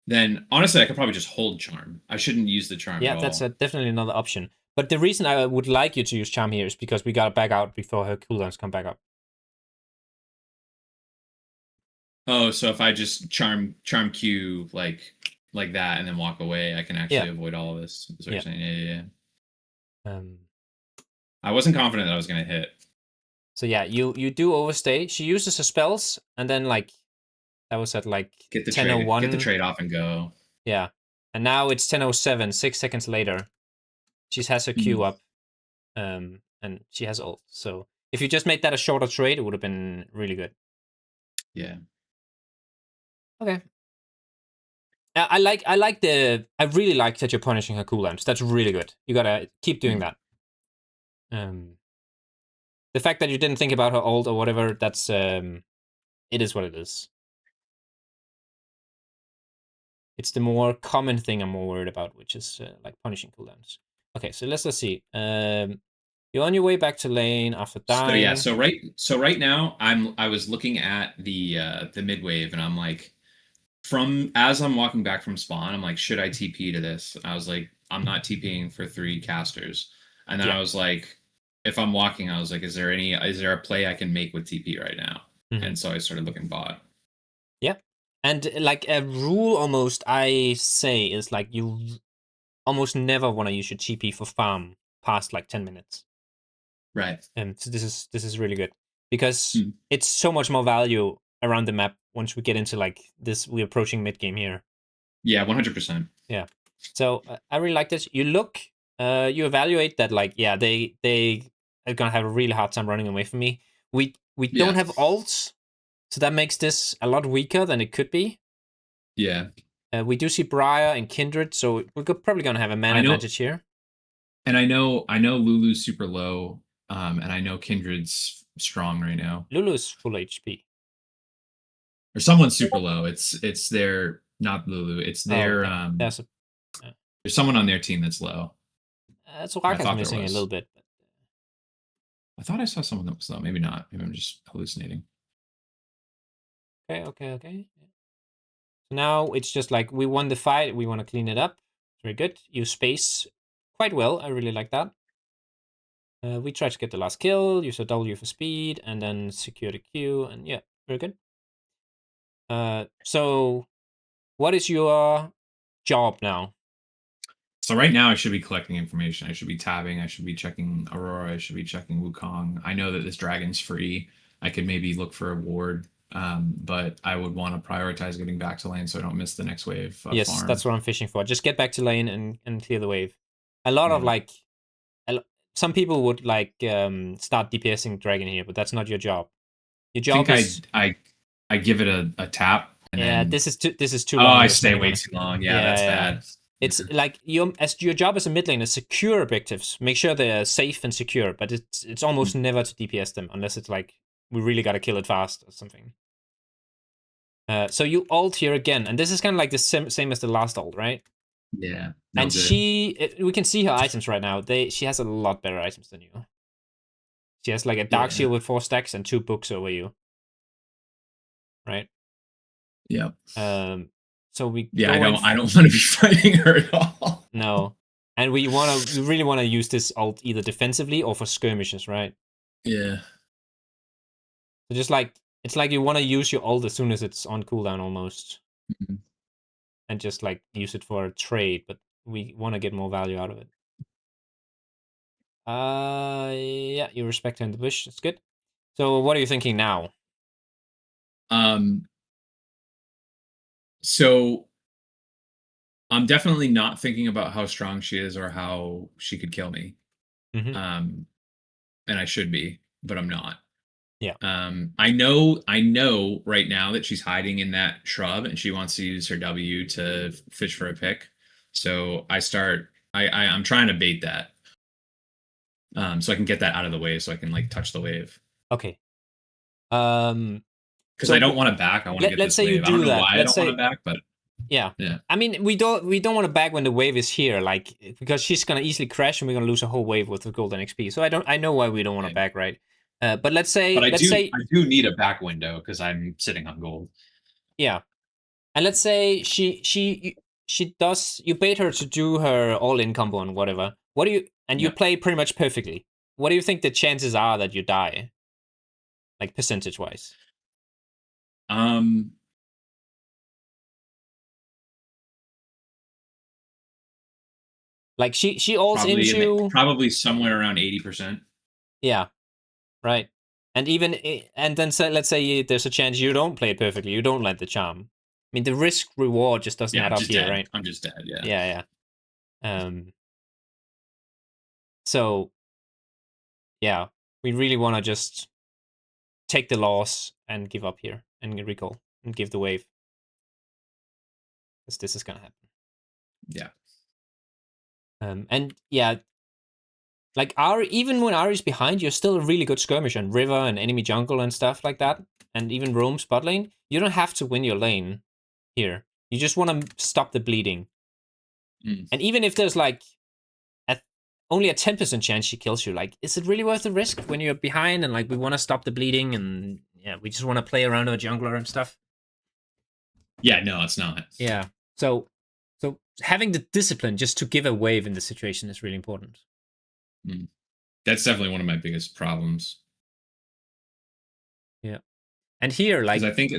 then honestly I could probably just hold charm. I shouldn't use the charm at Yeah, that's all. definitely another option. But the reason I would like you to use charm here is because we gotta back out before her cooldowns come back up. Oh, so if I just charm Q like that and then walk away, I can Yeah, actually avoid all of this. Is what you're yeah. saying? Yeah, yeah, yeah. Um. I wasn't confident that I was gonna hit. So yeah, you do overstay. She uses her spells, and then like that was at like Get the 10:01. trade off and go. Yeah, and now it's 10:07. 6 seconds later, she has her Mm, Q up. And she has ult. So if you just made that a shorter trade, it would have been really good. yeah. Okay. I really like that you're punishing her cooldowns. That's really good. You gotta keep doing Mm. that. Um, the fact that you didn't think about her ult or whatever, that's it is what it is. It's the more common thing I'm more worried about, which is like punishing cooldowns. Okay, so let's see. You're on your way back to lane after So yeah, dying. so right now I was looking at the mid wave and I'm like from as I'm walking back from spawn, I'm like, should I TP to this? I was like, I'm not TPing for 3 casters. And then Yeah. I was like, if I'm walking, I was like, is there a play I can make with TP right now? Mhm. And so I started looking bot. Yeah. And like a rule almost I say is like you almost never want to use your TP for farm past like 10 minutes. Right. So this is really good because Hmm. it's so much more value around the map once we get into like this. We're approaching mid game here. Yeah, 100%. Yeah. So I really like this. You evaluate that like yeah they are gonna have a really hard time running away from me. We don't Yeah. have ults, so that makes this a lot weaker than it could be. Yeah. We do see Briar and Kindred, so we're probably gonna have a mana I know advantage here. and I know Lulu's super low, and I know Kindred's strong right now. Lulu's full HP. Or someone's super low. It's their not Lulu. It's Oh, their okay. Uh, there's someone on their team that's low. I Soraka's thought there missing a little was. bit. I thought I saw someone that was low. Maybe not. Maybe I'm just hallucinating. Okay. So now it's just like we won the fight. We want to clean it up. Very good. You space quite well. I really like that. We try to get the last kill. Use a W for speed, and then secure the Q. And yeah, very good. So what is your job now? So right now I should be collecting information. I should be tabbing. I should be checking Aurora. I should be checking Wukong. I know that this dragon's free. I could maybe look for a ward, but I would want to prioritize getting back to lane so I don't miss the next wave of Yes, farm. that's what I'm fishing for. Just get back to lane and clear the wave. A lot of Yeah. like, some people would like start DPSing dragon here, but that's not your job. Your I think job is I give it a tap and yeah. then This is too oh long. I You're stay spending way on it. too long. Yeah, Yeah, that's yeah. bad. It's Yeah. like your job as a mid laner is secure objectives. Make sure they're safe and secure, but it's almost never to DPS them unless it's like we really gotta kill it fast or something. So you ult here again, and this is kind of like the same as the last ult, right? Yeah, no And good. we can see her items right now. She has a lot better items than you. She has like a dark Yeah, shield with 4 stacks and 2 books over you, right? yeah, So we yeah. go in. I don't want to be fighting her at all. No, and we really wanna use this ult either defensively or for skirmishes, right? Yeah. So just like it's like you wanna use your ult as soon as it's on cooldown almost, Mhm. and just like use it for a trade, but we wanna get more value out of it. Yeah, you respect her in the bush. That's good. So what are you thinking now? Um. So I'm definitely not thinking about how strong she is or how she could kill me. Mm-hmm. Um. And I should be, but I'm not. Yeah. I know right now that she's hiding in that shrub and she wants to use her W to fish for a pick. So I'm trying to bait that. So I can get that out of the way so I can like touch the wave. Okay. Um. Because I don't So want to back. I want to get let's this say you wave. I don't do know that. why I Let's don't want to say back, but yeah. yeah. I mean, we don't want to back when the wave is here, like because she's gonna easily crash and we're gonna lose a whole wave with the golden XP. So I know why we don't want to Okay. back, right? But But let's say I do need a back window because I'm sitting on gold. yeah, and let's say she does you bait her to do her all in combo and whatever. What do you and you Yeah. play pretty much perfectly. What do you think the chances are that you die, like percentage wise? Um, Like she alls into probably somewhere around 80%. yeah, right. And even and then say, let's say there's a chance you don't play it perfectly, you don't land the charm. I mean, the risk reward just doesn't Yeah, add I'm up just here, dead. right? I'm just dead. Yeah. Yeah, yeah. So yeah, we really want to just take the loss and give up here and recall and give the wave, because this is gonna happen. Yeah. And yeah, like Ahri, even when Ahri's behind, you're still a really good skirmish on river and enemy jungle and stuff like that, and even roam spot lane. You don't have to win your lane here. You just want to stop the bleeding. Mm. And even if there's like a, only a 10% chance she kills you, like, is it really worth the risk when you're behind and like we want to stop the bleeding and yeah, we just want to play around with a jungler and stuff? Yeah, no, it's not. Yeah. So having the discipline just to give a wave in the situation is really important. Mm. That's definitely one of my biggest problems. Yeah. And here, Because like, I think yeah.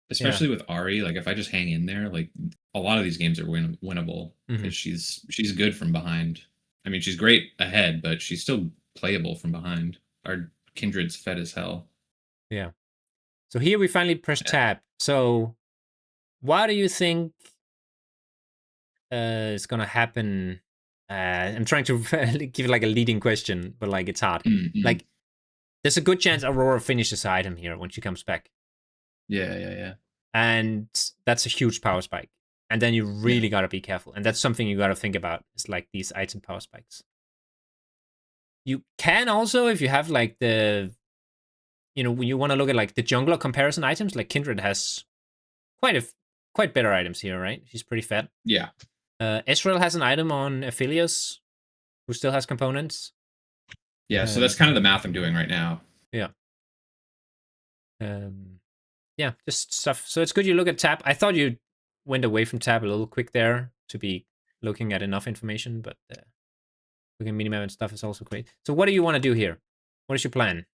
especially with Ari, like if I just hang in there, like a lot of these games are winnable Mm-hmm. because she's good from behind. I mean, she's great ahead, but she's still playable from behind. Our kindred's fed as hell. Yeah. So here we finally press Yeah. tab. So why do you think is gonna happen? I'm trying to give like a leading question, but like it's hard. Mm-hmm. Like, there's a good chance Aurora finishes the item here when she comes back, Yeah, yeah, yeah, and that's a huge power spike. And then you yeah, really gotta be careful, and that's something you gotta think about. It's like these item power spikes. You can also, if you have like when you want to look at like the jungler comparison items, like Kindred has quite a quite better items here, right? She's pretty fat. yeah. Ezreal has an item on Aphelios, who still has components. Yeah, so Um, that's kind of the math I'm doing right now. yeah. Yeah, just stuff. So it's good you look at tab. I thought you went away from tab a little quick there to be looking at enough information, but looking at minimap and stuff is also great. So what do you want to do here? What is your plan?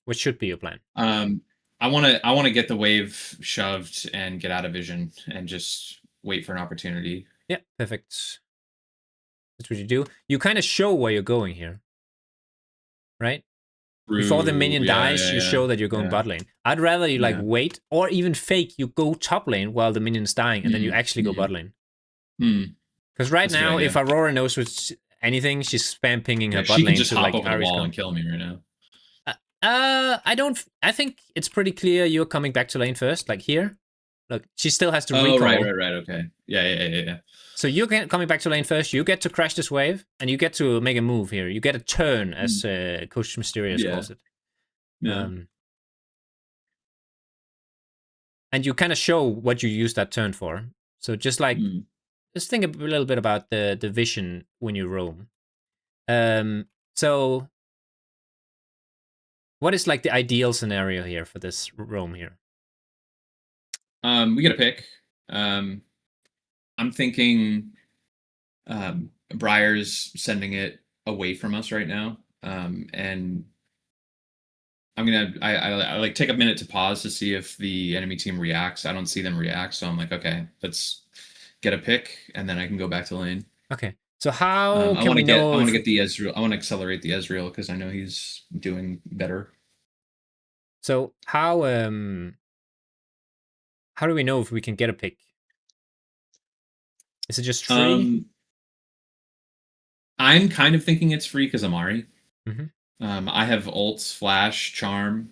What should be your plan? Um, I want to get the wave shoved and get out of vision and just wait for an opportunity. Yeah, perfect. That's what you do. You kind of show where you're going here, right? Before the Through, minion yeah, dies, yeah, you yeah, show that you're going yeah, bot lane. I'd rather you like yeah. wait or even fake you go top lane while the minion's dying and then you Mm, actually go bot lane. mm. Because right That's a good now, if idea. Aurora knows what's anything, she's spam pinging her Yeah, bot she can lane just to hop like over the Ahri's wall and come. kill me right now. I don't. I think it's pretty clear you're coming back to lane first. Like here, look, she still has to Oh, right, recall. right, right. Okay. Yeah, yeah, yeah, yeah. So you're coming back to lane first. You get to crash this wave, and you get to make a move here. You get a turn, as Mm, Coach Mysterious yeah, calls it. yeah. Um, and you kind of show what you use that turn for. So just like just think a little bit about the vision when you roam. So what is like the ideal scenario here for this roam here? We get a pick. I'm thinking Briar's sending it away from us right now. And I'm gonna I like take a minute to pause to see if the enemy team reacts. I don't see them react, so I'm like, okay, let's get a pick, and then I can go back to lane. Okay. So how can we I know want to if get the Ezreal. I want to accelerate the Ezreal because I know he's doing better. so how do we know if we can get a pick? Is it just free? I'm kind of thinking it's free because I'm Ahri. Mm-hmm. I have ults, flash, charm,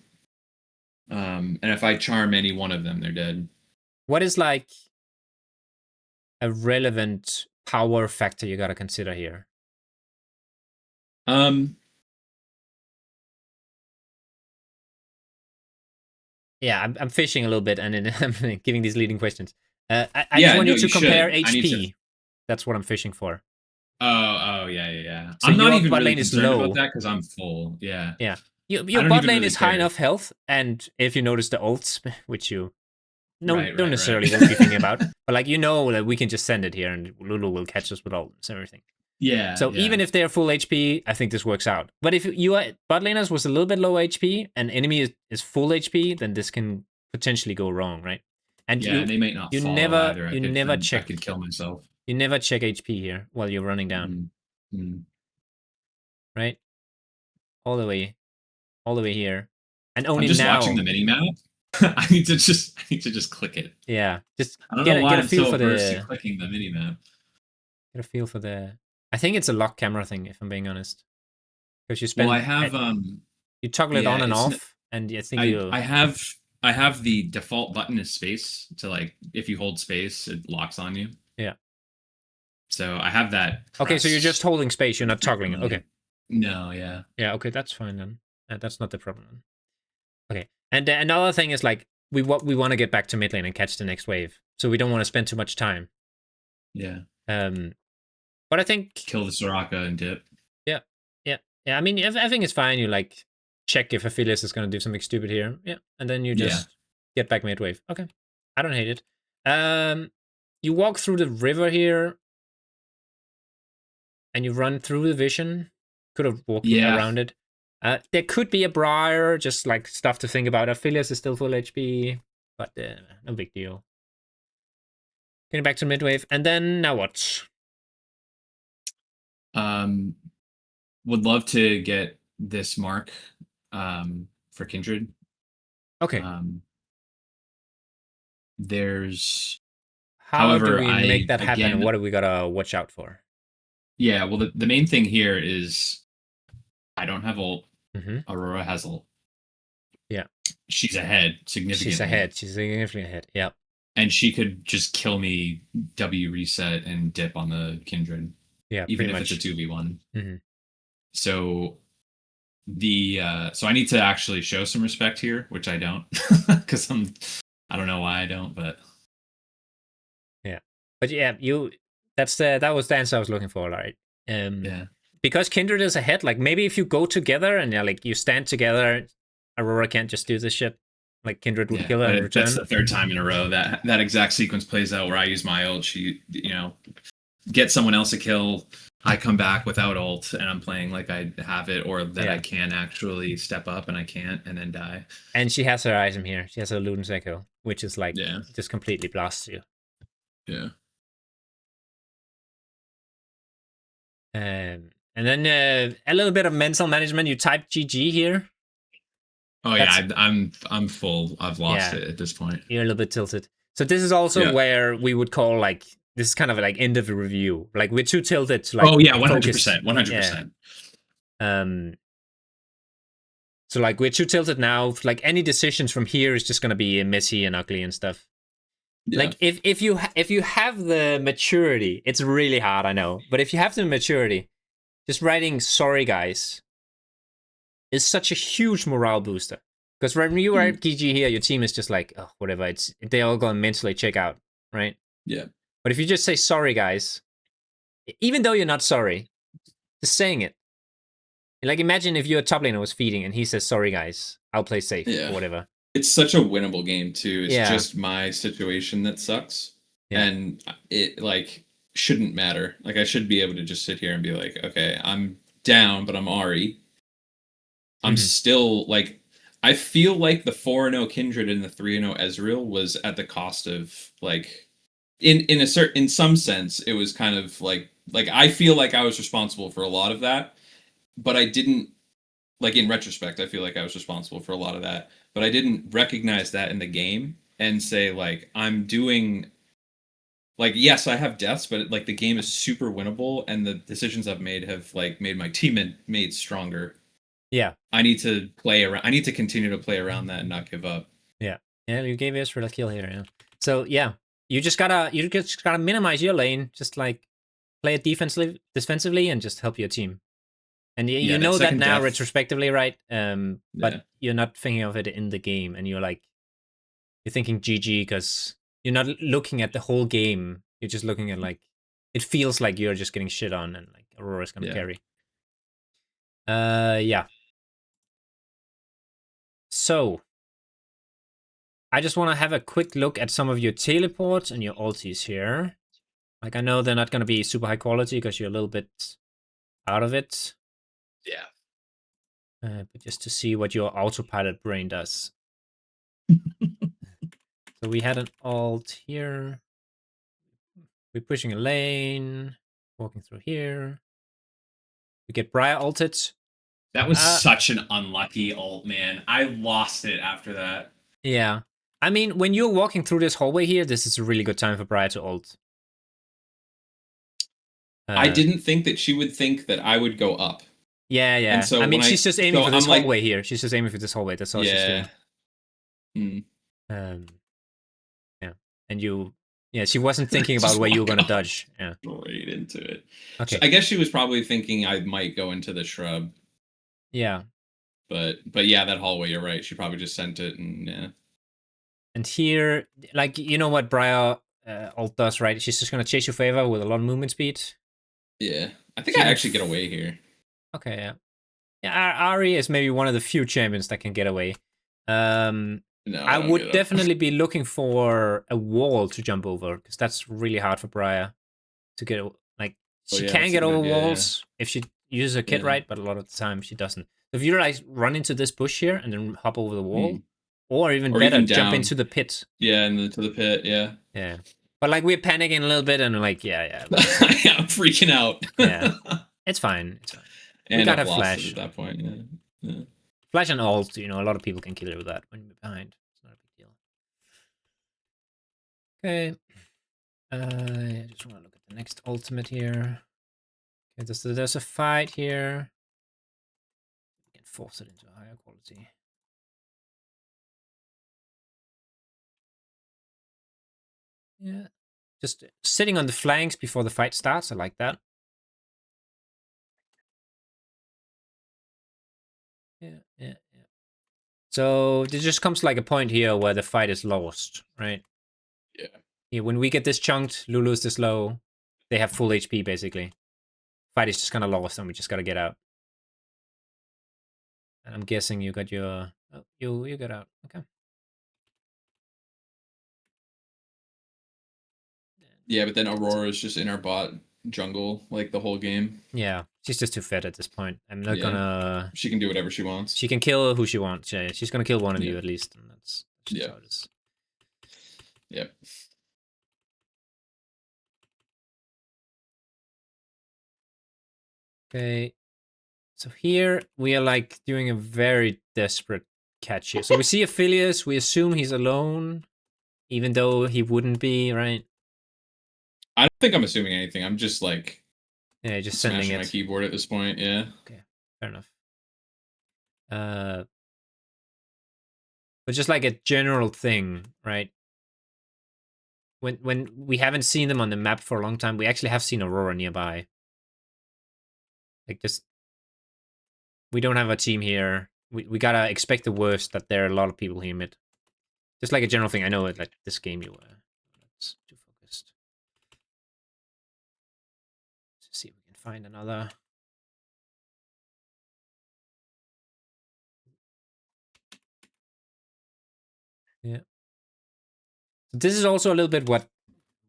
and if I charm any one of them, they're dead. What is like a relevant power factor you gotta consider here? Yeah, I'm fishing a little bit, and then I'm giving these leading questions. I just want you to compare HP. That's what I'm fishing for. Oh, yeah. So I'm not your even bot really lane is concerned low. about that because I'm full. Yeah. Yeah. Your bot lane is high enough health, and if you notice the ults, which you don't necessarily won't be thinking about, but like you know that we can just send it here, and Lulu will catch us with ults and everything. Yeah. So even if they're full HP, I think this works out. But if your bot laners was a little bit low HP and enemy is full HP, then this can potentially go wrong, right? And yeah, they might not follow either. You never check. I could kill myself. You never check HP here while you're running down. Right? All the way here. And only I'm just now watching the mini map. I need to just click it. Yeah, just I don't know why get a feel I'm so for averse the to clicking the mini map. Get a feel for the. I think it's a lock camera thing, if I'm being honest. Because you spend. Well, I have you toggle it on and off, and I think I have the default button is space to like if you hold space, it locks on you. Yeah. So I have that. Okay, so you're just holding space. You're not toggling it. Okay. No, yeah. Yeah. Okay, that's fine then. That's not the problem. Then. Okay, and another thing is like we want to get back to mid lane and catch the next wave, so we don't want to spend too much time. Yeah. But I think kill the Soraka and dip. Yeah. I mean, I think it's fine. You like check if Aphelios is gonna do something stupid here. Yeah, and then you just get back mid wave. Okay, I don't hate it. You walk through the river here, and you run through the vision. Could have walked around it. There could be a Briar, just like stuff to think about. Aphelios is still full HP, but no big deal. Getting back to mid wave, and then now what? Would love to get this mark for Kindred. Okay. There's how do we make that happen? Again, what do we gotta watch out for? Yeah, well the main thing here is I don't have ult. Aurora has ult. Yeah. She's ahead significantly. She's significantly ahead. Yeah. And she could just kill me, W reset, and dip on the Kindred. Yeah, even if it's a 2v1. So so I need to actually show some respect here, which I don't, because I don't know why I don't, but yeah, but yeah, that was the answer I was looking for, right? Yeah, because Kindred is ahead. Like maybe if you go together and like you stand together, Aurora can't just do this shit. Like Kindred would kill her in return. That's the third time in a row that exact sequence plays out where I use my ult. She, get someone else a kill. I come back without ult and I'm playing like I have it, or that I can actually step up and I can't, and then die. And she has her item here. She has her Luden's Echo, which is like just completely blasts you. Yeah. And then a little bit of mental management. You type GG here. Oh yeah, I'm full. I've lost it at this point. You're a little bit tilted. So this is also where we would call like this is kind of like end of the review. Like we're too tilted to like 100%. So like we're too tilted now. Like any decisions from here is just gonna be messy and ugly and stuff. Yeah. Like if you have the maturity, it's really hard, I know. But if you have the maturity, just writing "sorry guys" is such a huge morale booster. Because when you are Mm, at GG here, your team is just like, oh, whatever. They all gonna mentally check out, right? yeah. But if you just say sorry, guys, even though you're not sorry, just saying it. Like imagine if your top laner was feeding and he says, sorry, guys, I'll play safe or Yeah. whatever. It's such a winnable game too. It's Yeah, just my situation that sucks. yeah. And it like shouldn't matter. Like I should be able to just sit here and be like, okay, I'm down, but I'm Ahri. I'm Mm-hmm. still like I feel like the 4-0 Kindred and the 3-0 Ezreal was at the cost of like in some sense it was kind of like I feel like I was responsible for a lot of that, but I didn't like in retrospect I feel like I was responsible for a lot of that, but I didn't recognize that in the game and say like I'm doing like yes I have deaths, but like the game is super winnable and the decisions I've made have like made my teammates stronger. Yeah, I need to play around. I need to continue to play around that and not give up. yeah. Yeah, you gave us for the kill here, yeah. So yeah, you just gotta minimize your lane, just like play it defensively and just help your team. And you Yeah, that know that second now death. retrospectively, right? But Yeah, you're not thinking of it in the game, and you're thinking GG because you're not looking at the whole game. You're just looking at like it feels like you're just getting shit on, and like Aurora's gonna yeah. carry. Yeah. So I just want to have a quick look at some of your teleports and your ultis here. Like I know they're not gonna be super high quality because you're a little bit out of it. Yeah. But just to see what your autopilot brain does. So we had an alt here. We're pushing a lane, walking through here. We get Briar ulted. That was Uh, such an unlucky ult, man. I lost it after that. yeah. I mean, when you're walking through this hallway here, this is a really good time for Briar to ult. I Uh, didn't think that she would think that I would go up, yeah, and yeah. so I mean, when she's just aiming so for this I'm like, hallway here. She's just aiming for this hallway. That's all she's yeah, doing. mm. Um, yeah. And yeah, she wasn't thinking about Just where you were walk gonna up dodge. Yeah. right into it. So Okay. I guess she was probably thinking I might go into the shrub, Yeah. but yeah, that hallway. You're right. She probably just sent it, and yeah, And here, like, you know what Briar ult does, right? She's just gonna chase you favor with a lot of movement speed. yeah. I think She I can actually get away here. Okay, yeah. Yeah, Ahri is maybe one of the few champions that can get away. No, I I don't would get up. definitely be looking for a wall to jump over because that's really hard for Briar to get. Like Oh she yeah, can that's a get good over idea. walls if she uses her kit Yeah, right, but a lot of the time she doesn't. If you like run into this bush here and then hop over the yeah. wall, or even Or better, even jump down. into the pit. Yeah, and to the pit. Yeah. Yeah, but like we're panicking a little bit and we're like, yeah, Yeah, I'm freaking out. yeah, it's fine, it's fine. We And got I've a lost it at flash. that point. Yeah. Yeah. Flash and ult, a lot of people can kill it with that when you're behind. It's not a big deal. Okay. I just want to look at the next ultimate here. Okay, there's a fight here. We can force it into a higher quality. Yeah. Just sitting on the flanks before the fight starts. I like that. Yeah. So there just comes like a point here where the fight is lost, right? Yeah. Yeah, when we get this chunked, Lulu's this low. They have full HP basically. Fight is just kind of lost and we just gotta get out. And I'm guessing you got your... Oh, you got out. Okay. Yeah, but then Aurora is just in our bot jungle like the whole game. Yeah, she's just too fed at this point. I'm not Yeah. gonna... She can do whatever she wants. She can kill who she wants. Yeah, she's gonna kill one of you Yeah. at least. And that's just Yeah. how it is. Yep. Okay. So here we are like doing a very desperate catch here. So we see Aphelios. We assume he's alone, even though he wouldn't be, right? I don't think I'm assuming anything. I'm just like Yeah, just sending smashing my it. keyboard at this point. Yeah. Okay, fair enough. But just like a general thing, right? When we haven't seen them on the map for a long time, we actually have seen Aurora nearby. Like just we don't have a team here. we gotta expect the worst. That there are a lot of people here mid. Just like a general thing. I know it. Like this game, you were too focused. Let's see if we can find another. Yeah. So this is also a little bit what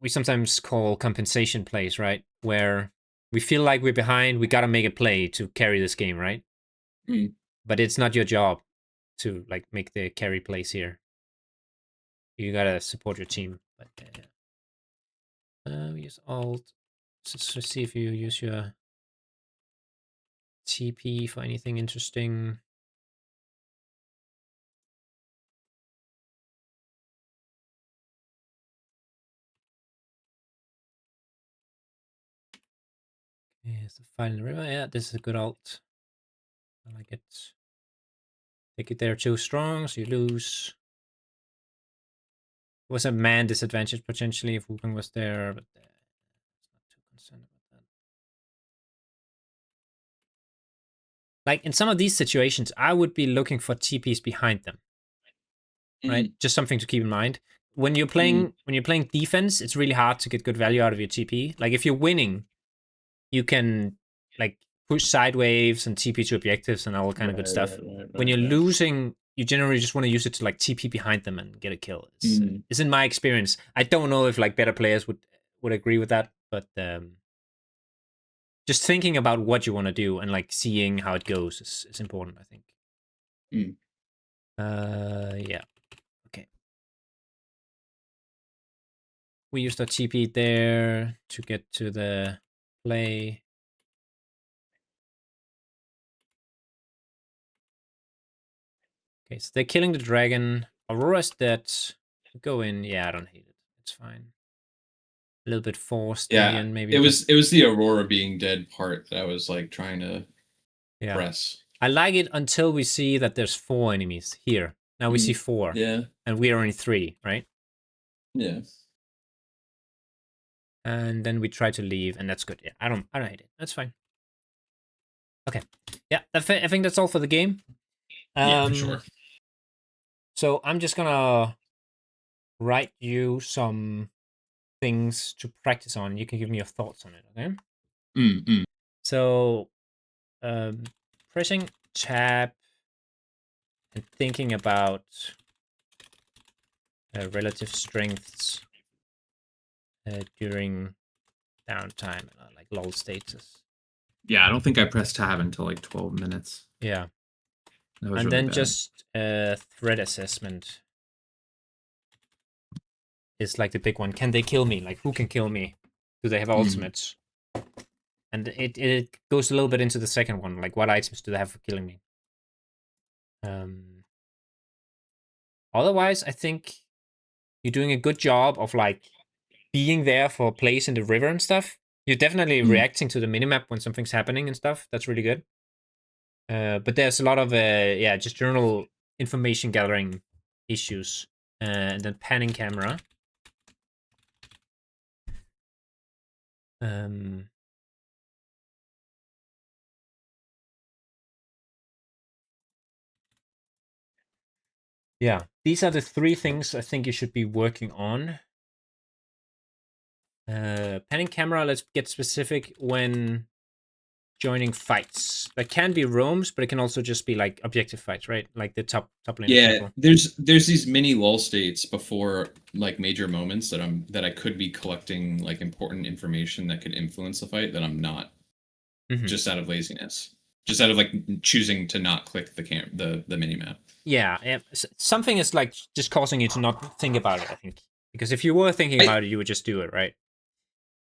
we sometimes call compensation plays, right? Where we feel like we're behind, we gotta make a play to carry this game, right? But it's not your job to like make the carry plays here. You gotta support your team. But we use alt. Let's see if you use your TP for anything interesting. Here's the fight in the river. Yeah, this is a good alt. I like it. Take it there too strong, so you lose. It was a man disadvantage potentially if Wukong was there, but not too concerned about that. Like in some of these situations, I would be looking for TPs behind them. Right? Just something to keep in mind. When you're playing defense, it's really hard to get good value out of your TP. Like if you're winning, you can like push side waves and TP to objectives and all kind of good stuff. When you're losing, you generally just want to use it to like TP behind them and get a kill. It's in my experience. I don't know if like better players would agree with that, but just thinking about what you want to do and like seeing how it goes is important, I think. Yeah. Okay. We used our TP there to get to the play. Okay, so they're killing the dragon. Aurora's dead. Go in. Yeah, I don't hate it. It's fine. A little bit forced in the end, maybe. It was the Aurora being dead part that I was like trying to press. I like it until we see that there's 4 enemies here. Now we see 4. Yeah. And we're only 3, right? Yeah. And then we try to leave, and that's good. Yeah, I don't hate it. That's fine. Okay. Yeah, I think that's all for the game. Yeah, for sure. So I'm just gonna write you some things to practice on. You can give me your thoughts on it, okay? So pressing tab and thinking about relative strengths during downtime, like lull status. Yeah, I don't think I pressed tab until like 12 minutes. Yeah. That was And really then bad. just threat assessment is like the big one. Can they kill me? Like, who can kill me? Do they have ultimates? And it goes a little bit into the second one. Like, what items do they have for killing me? Otherwise, I think you're doing a good job of like being there for plays in the river and stuff. You're definitely reacting to the minimap when something's happening and stuff. That's really good. But there's a lot of just general information gathering issues. And then panning camera. Yeah, these are the 3 things I think you should be working on. Panning camera, let's get specific when joining fights. That can be roams, but it can also just be like objective fights, right? Like the top lane example. There's these mini lull states before like major moments that I could be collecting like important information that could influence the fight that I'm not, just out of laziness, just out of like choosing to not click the mini map. Yeah, something is like just causing you to not think about it, I think, because if you were thinking about it, you would just do it, right?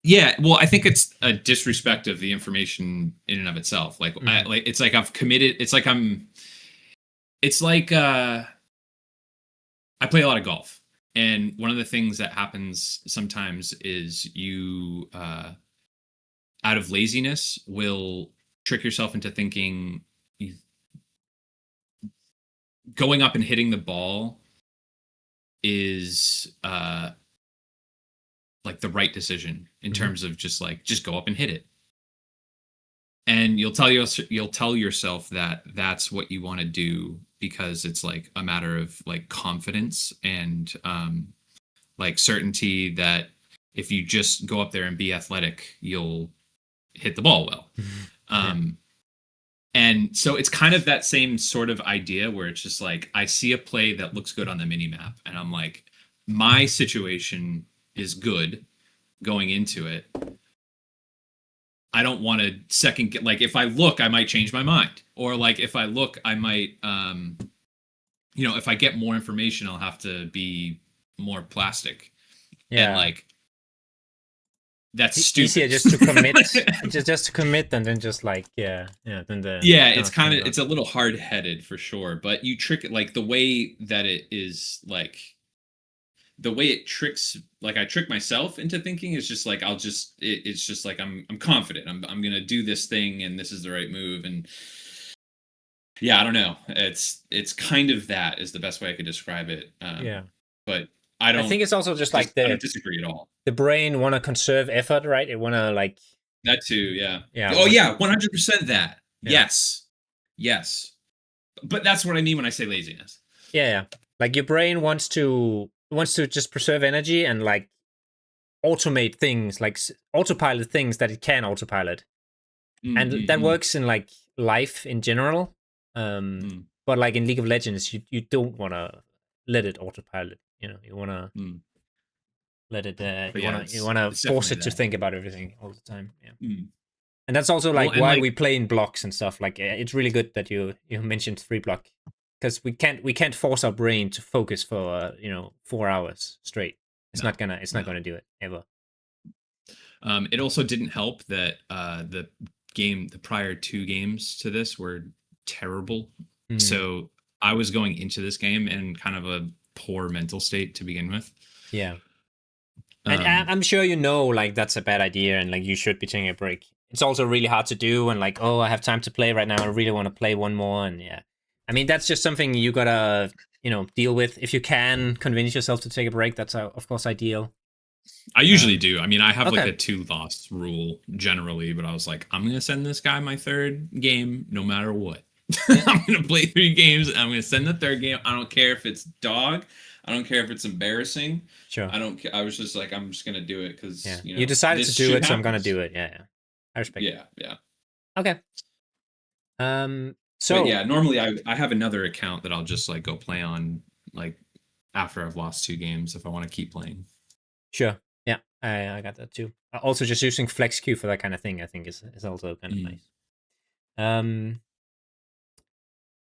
Yeah, well, I think it's a disrespect of the information in and of itself. Like, it's like I've committed. It's like I play a lot of golf, and one of the things that happens sometimes is you, out of laziness, will trick yourself into thinking going up and hitting the ball is like the right decision in terms of just go up and hit it. and you'll tell yourself that that's what you want to do because it's like a matter of like confidence and like certainty that if you just go up there and be athletic, you'll hit the ball well. Yeah. And so it's kind of that same sort of idea where it's just like I see a play that looks good on the mini map, and I'm like, my situation is good going into it. I don't want to second get like if I look, I might change my mind, or like if I look, I might if I get more information, I'll have to be more plastic. Yeah. And like that's stupid. Easier just to commit, just to commit, and then just like then it's a little hard headed for sure. But you trick it like the way that it is like the way it tricks like I trick myself into thinking is just like it's just like I'm confident. I'm gonna do this thing and this is the right move and yeah, I don't know. It's kind of that is the best way I could describe it. But I think it's also just like I don't disagree at all. The brain want to conserve effort, right? It want to like that too, yeah. Yeah. Oh yeah, 100% that. Yeah. Yes. But that's what I mean when I say laziness. Yeah. Like your brain wants to just preserve energy and like automate things, like autopilot things that it can autopilot. And that works in like life in general. But like in League of Legends, you don't want to let it autopilot. You want to let it. You want to force it to think about everything all the time. Yeah. And that's also like why we play in blocks and stuff. Like it's really good that you mentioned 3 block because we can't force our brain to focus for 4 hours straight. It's not gonna do it ever. It also didn't help that the prior 2 games to this were terrible. So I was going into this game in kind of a poor mental state to begin with. Yeah. And I'm sure like that's a bad idea and like you should be taking a break. It's also really hard to do and like, oh, I have time to play right now. I really want to play one more. And yeah, I mean, that's just something you gotta, deal with. If you can convince yourself to take a break, that's of course ideal. I usually do. I mean, I have like a 2-loss rule generally, but I was like, I'm going to send this guy my 3rd game no matter what. I'm going to play 3 games. And I'm going to send the 3rd game. I don't care if it's dog. I don't care if it's embarrassing. Sure. I don't care. I was just like, I'm just going to do it because, you decided to do it, so I'm going to do it. Yeah. I respect it. Yeah. Okay. So. But yeah, normally I have another account that I'll just like go play on like after I've lost 2 games if I want to keep playing. Sure. Yeah, I got that too. Also, just using flex queue for that kind of thing, I think is also kind of nice.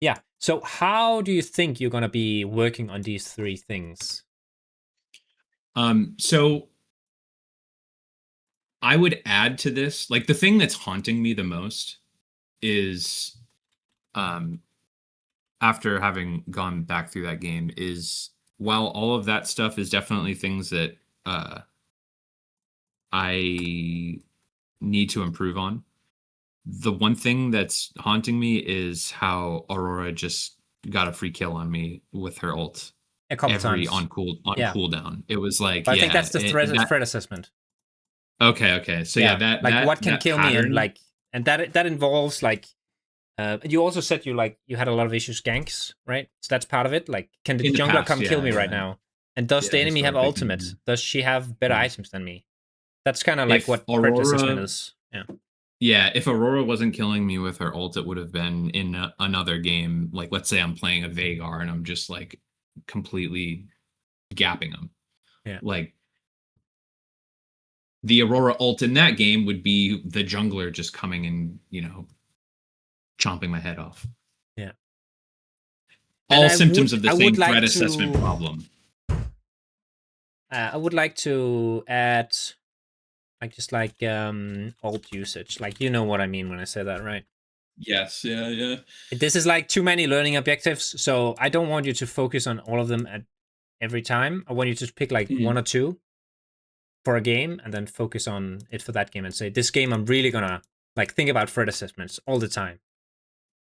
Yeah. So, how do you think you're gonna be working on these 3 things? So I would add to this, like the thing that's haunting me the most is, after having gone back through that game, is while all of that stuff is definitely things that I need to improve on. The one thing that's haunting me is how Aurora just got a free kill on me with her ult a couple times on cooldown. It was like, I think that's the threat assessment. Okay. So that like what can that kill pattern, me and that involves like you also said you had a lot of issues ganks, right? So that's part of it. Like, can the jungler come kill me right now? And does the enemy have ultimate? Does she have better items than me? That's kind of like what Aurora assessment is. Yeah. Yeah, if Aurora wasn't killing me with her ult, it would have been in another game. Like, let's say I'm playing a Veigar and I'm just like completely gapping them. Yeah. Like, the Aurora ult in that game would be the jungler just coming and, chomping my head off. Yeah. All symptoms of the same threat assessment problem. I would like to add ult usage. Like, you know what I mean when I say that, right? Yes, yeah. This is like too many learning objectives, so I don't want you to focus on all of them at every time. I want you to pick like 1 or 2 for a game and then focus on it for that game and say, this game I'm really gonna like think about threat assessments all the time.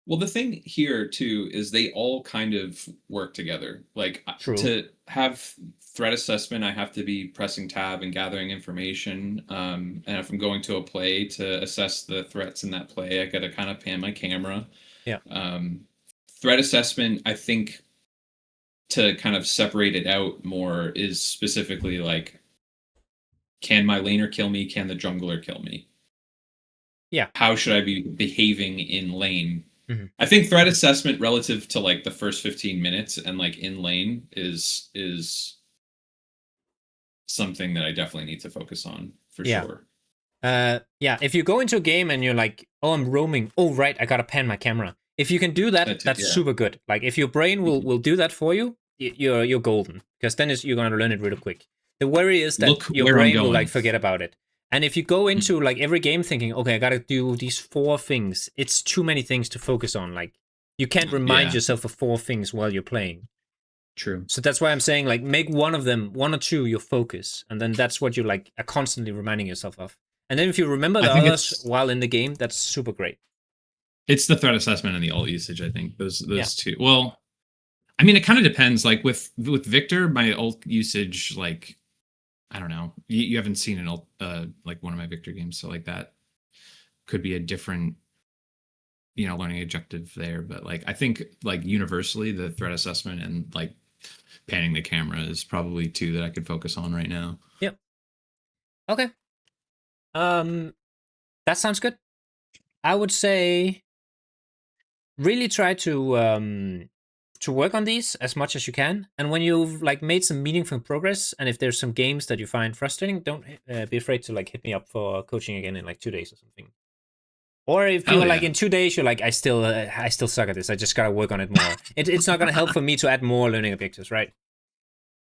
Well, the thing here too is they all kind of work together. Like True. to have threat assessment, I have to be pressing tab and gathering information. And if I'm going to a play to assess the threats in that play, I got to kind of pan my camera. Yeah. Threat assessment, I think, to kind of separate it out more, is specifically like, can my laner kill me? Can the jungler kill me? Yeah. How should I be behaving in lane? Mm-hmm. I think threat assessment relative to like the first 15 minutes and like in lane is something that I definitely need to focus on for sure. Yeah, if you go into a game and you're like, oh, I'm roaming. Oh, right, I gotta pan my camera. If you can do that, that's super good. Like if your brain will do that for you, you're golden. Because then you're gonna learn it really quick. The worry is that your brain will like forget about it. And if you go into like every game thinking, okay, I gotta do these 4 things, it's too many things to focus on. Like you can't remind yourself of 4 things while you're playing. True. So that's why I'm saying like make one of them, 1 or 2, your focus, and then that's what you like are constantly reminding yourself of. And then if you remember the others while in the game, that's super great. It's the threat assessment and the ult usage, I think. Those 2. Well, I mean, it kind of depends. Like with Victor, my ult usage, like, I don't know. You haven't seen an ult, like one of my Victor games, so like that could be a different, learning objective there. But like, I think like universally, the threat assessment and like panning the camera is probably 2 that I could focus on right now. Yep. Okay. That sounds good. I would say really try to work on these as much as you can. And when you've like made some meaningful progress, and if there's some games that you find frustrating, don't be afraid to like hit me up for coaching again in like 2 days or something. Or if you're like in 2 days, you're like, I still suck at this. I just gotta work on it more. It's not gonna help for me to add more learning objectives, right?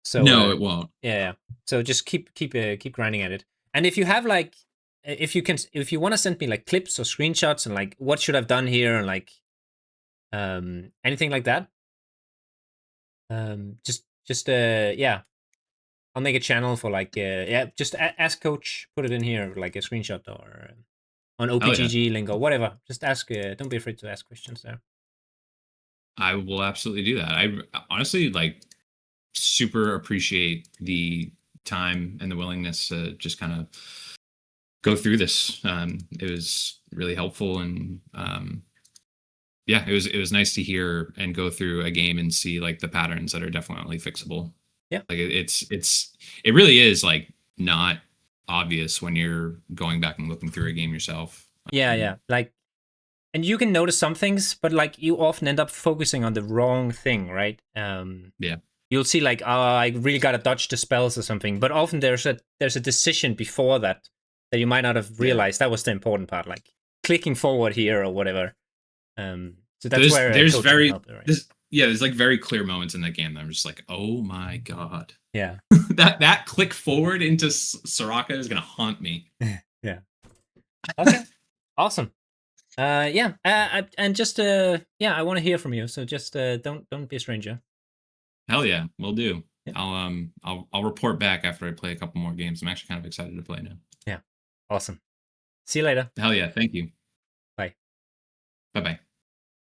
So no, it won't. Yeah. So just keep grinding at it. And if you have like, if you want to send me like clips or screenshots and like what should I've done here and like anything like that, just yeah, I'll make a channel for like just ask coach, put it in here like a screenshot or on OPGG link or whatever. Just ask. Don't be afraid to ask questions there. I will absolutely do that. I honestly like super appreciate the time and the willingness to just kind of go through this. It was really helpful, and it was nice to hear and go through a game and see like the patterns that are definitely fixable. Yeah, like it really is like not obvious when you're going back and looking through a game yourself. Yeah, like, and you can notice some things, but like you often end up focusing on the wrong thing, right? Yeah. You'll see like, oh, I really gotta dodge the spells or something, but often there's a decision before that you might not have realized that was the important part, like clicking forward here or whatever. So that's where there's very help, right? there's like very clear moments in that game that I'm just like, oh my god, yeah, that click forward into Soraka is gonna haunt me. Yeah. Okay. Awesome. And just I want to hear from you. So just don't be a stranger. Hell yeah, we'll do. Yeah. I'll report back after I play a couple more games. I'm actually kind of excited to play now. Yeah. Awesome. See you later. Hell yeah, thank you. Bye. Bye-bye.